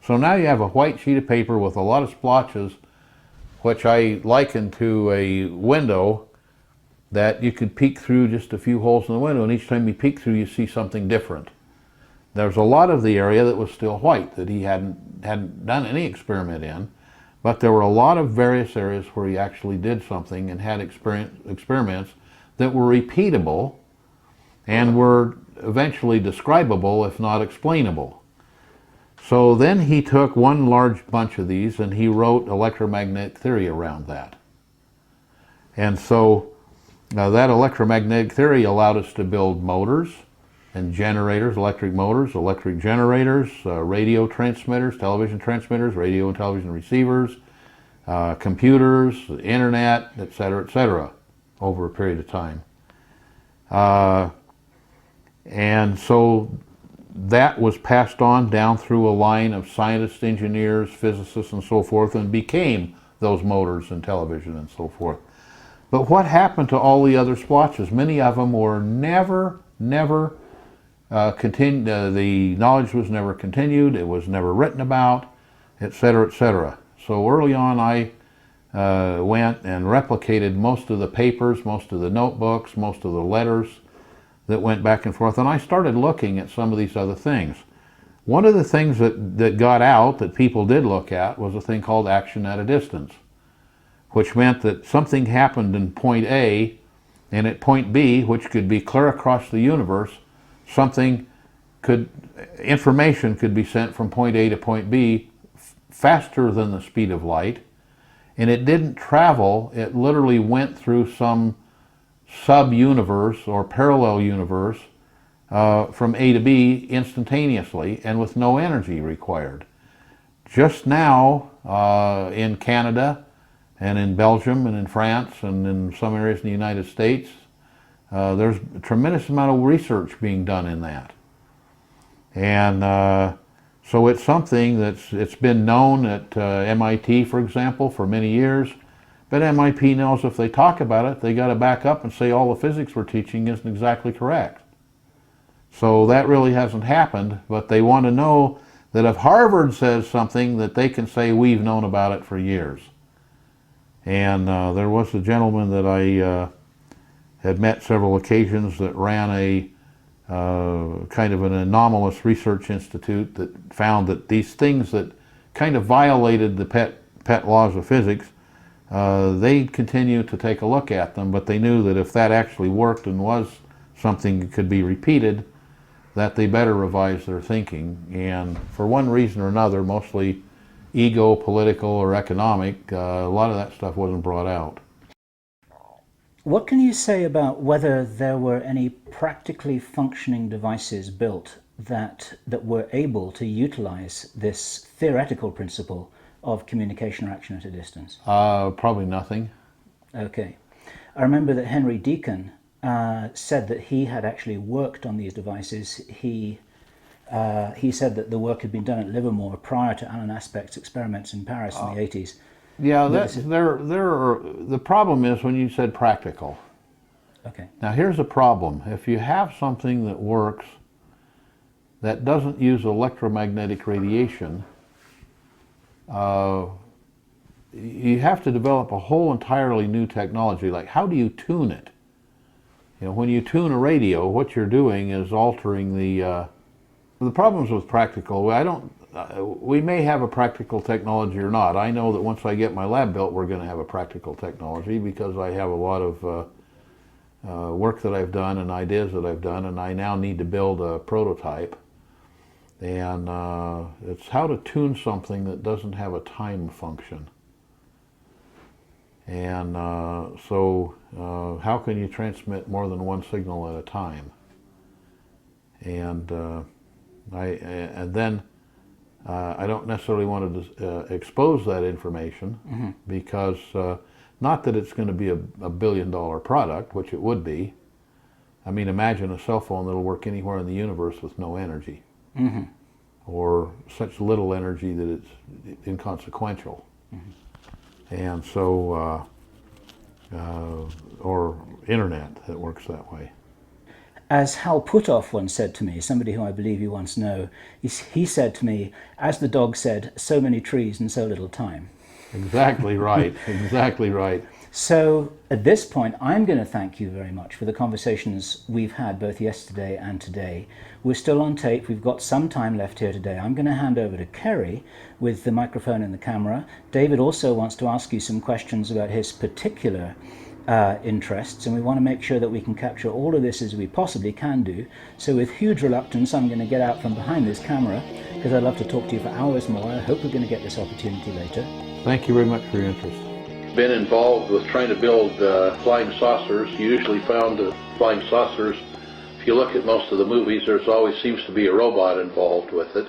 So now you have a white sheet of paper with a lot of splotches, which I liken to a window that you could peek through just a few holes in the window, and each time you peek through you see something different. There's a lot of the area that was still white that he hadn't done any experiment in, but there were a lot of various areas where he actually did something and had experiments that were repeatable and were eventually describable, if not explainable. So then he took one large bunch of these and he wrote electromagnetic theory around that. And so that electromagnetic theory allowed us to build motors and generators, electric generators, radio transmitters, television transmitters, radio and television receivers, computers, internet, etc., over a period of time. And so that was passed on down through a line of scientists, engineers, physicists, and so forth, and became those motors and television and so forth. But what happened to all the other splotches? Many of them were never continued. The knowledge was never continued. It was never written about, etc., etc. So early on, I went and replicated most of the papers, most of the notebooks, most of the letters that went back and forth, and I started looking at some of these other things. One of the things that got out that people did look at was a thing called action at a distance, which meant that something happened in point A, and at point B, which could be clear across the universe, information could be sent from point A to point B faster than the speed of light, and it didn't travel, it literally went through some sub-universe or parallel universe from A to B instantaneously and with no energy required. Just now in Canada and in Belgium and in France and in some areas in the United States, there's a tremendous amount of research being done in that. And so it's something it's been known at MIT, for example, for many years. But MIT knows if they talk about it, they got to back up and say all the physics we're teaching isn't exactly correct. So that really hasn't happened, but they want to know that if Harvard says something, that they can say we've known about it for years. And there was a gentleman that I had met several occasions that ran a kind of an anomalous research institute that found that these things that kind of violated the pet laws of physics they continued to take a look at them, but they knew that if that actually worked and was something that could be repeated, that they better revise their thinking. And for one reason or another, mostly ego, political, or economic, a lot of that stuff wasn't brought out. What can you say about whether there were any practically functioning devices built that were able to utilize this theoretical principle of communication or action at a distance? Probably nothing. Okay. I remember that Henry Deacon said that he had actually worked on these devices. He said that the work had been done at Livermore prior to Alan Aspect's experiments in Paris in the 80s. Yeah, the problem is when you said practical. Okay. Now here's the problem. If you have something that works that doesn't use electromagnetic radiation, you have to develop a whole entirely new technology. Like, how do you tune it? You know, when you tune a radio, what you're doing is altering the problems with practical. We may have a practical technology or not. I know that once I get my lab built, we're going to have a practical technology, because I have a lot of work that I've done and ideas that I've done, and I now need to build a prototype. And it's how to tune something that doesn't have a time function. And so how can you transmit more than one signal at a time? And then I don't necessarily want to expose that information, mm-hmm. because not that it's going to be a billion-dollar product, which it would be. I mean, imagine a cell phone that'll work anywhere in the universe with no energy, mm-hmm. or such little energy that it's inconsequential. Mm-hmm. And so, or internet that works that way. As Hal Puthoff once said to me, somebody who I believe you once know, he said to me, as the dog said, so many trees and so little time. Exactly right, exactly right. So at this point, I'm going to thank you very much for the conversations we've had both yesterday and today. We're still on tape. We've got some time left here today. I'm going to hand over to Kerry with the microphone and the camera. David also wants to ask you some questions about his particular interests, and we want to make sure that we can capture all of this as we possibly can do. So with huge reluctance, I'm going to get out from behind this camera, because I'd love to talk to you for hours more. I hope we're going to get this opportunity later. Thank you very much for your interest. Been involved with trying to build flying saucers. You usually found flying saucers, if you look at most of the movies, there's always seems to be a robot involved with it.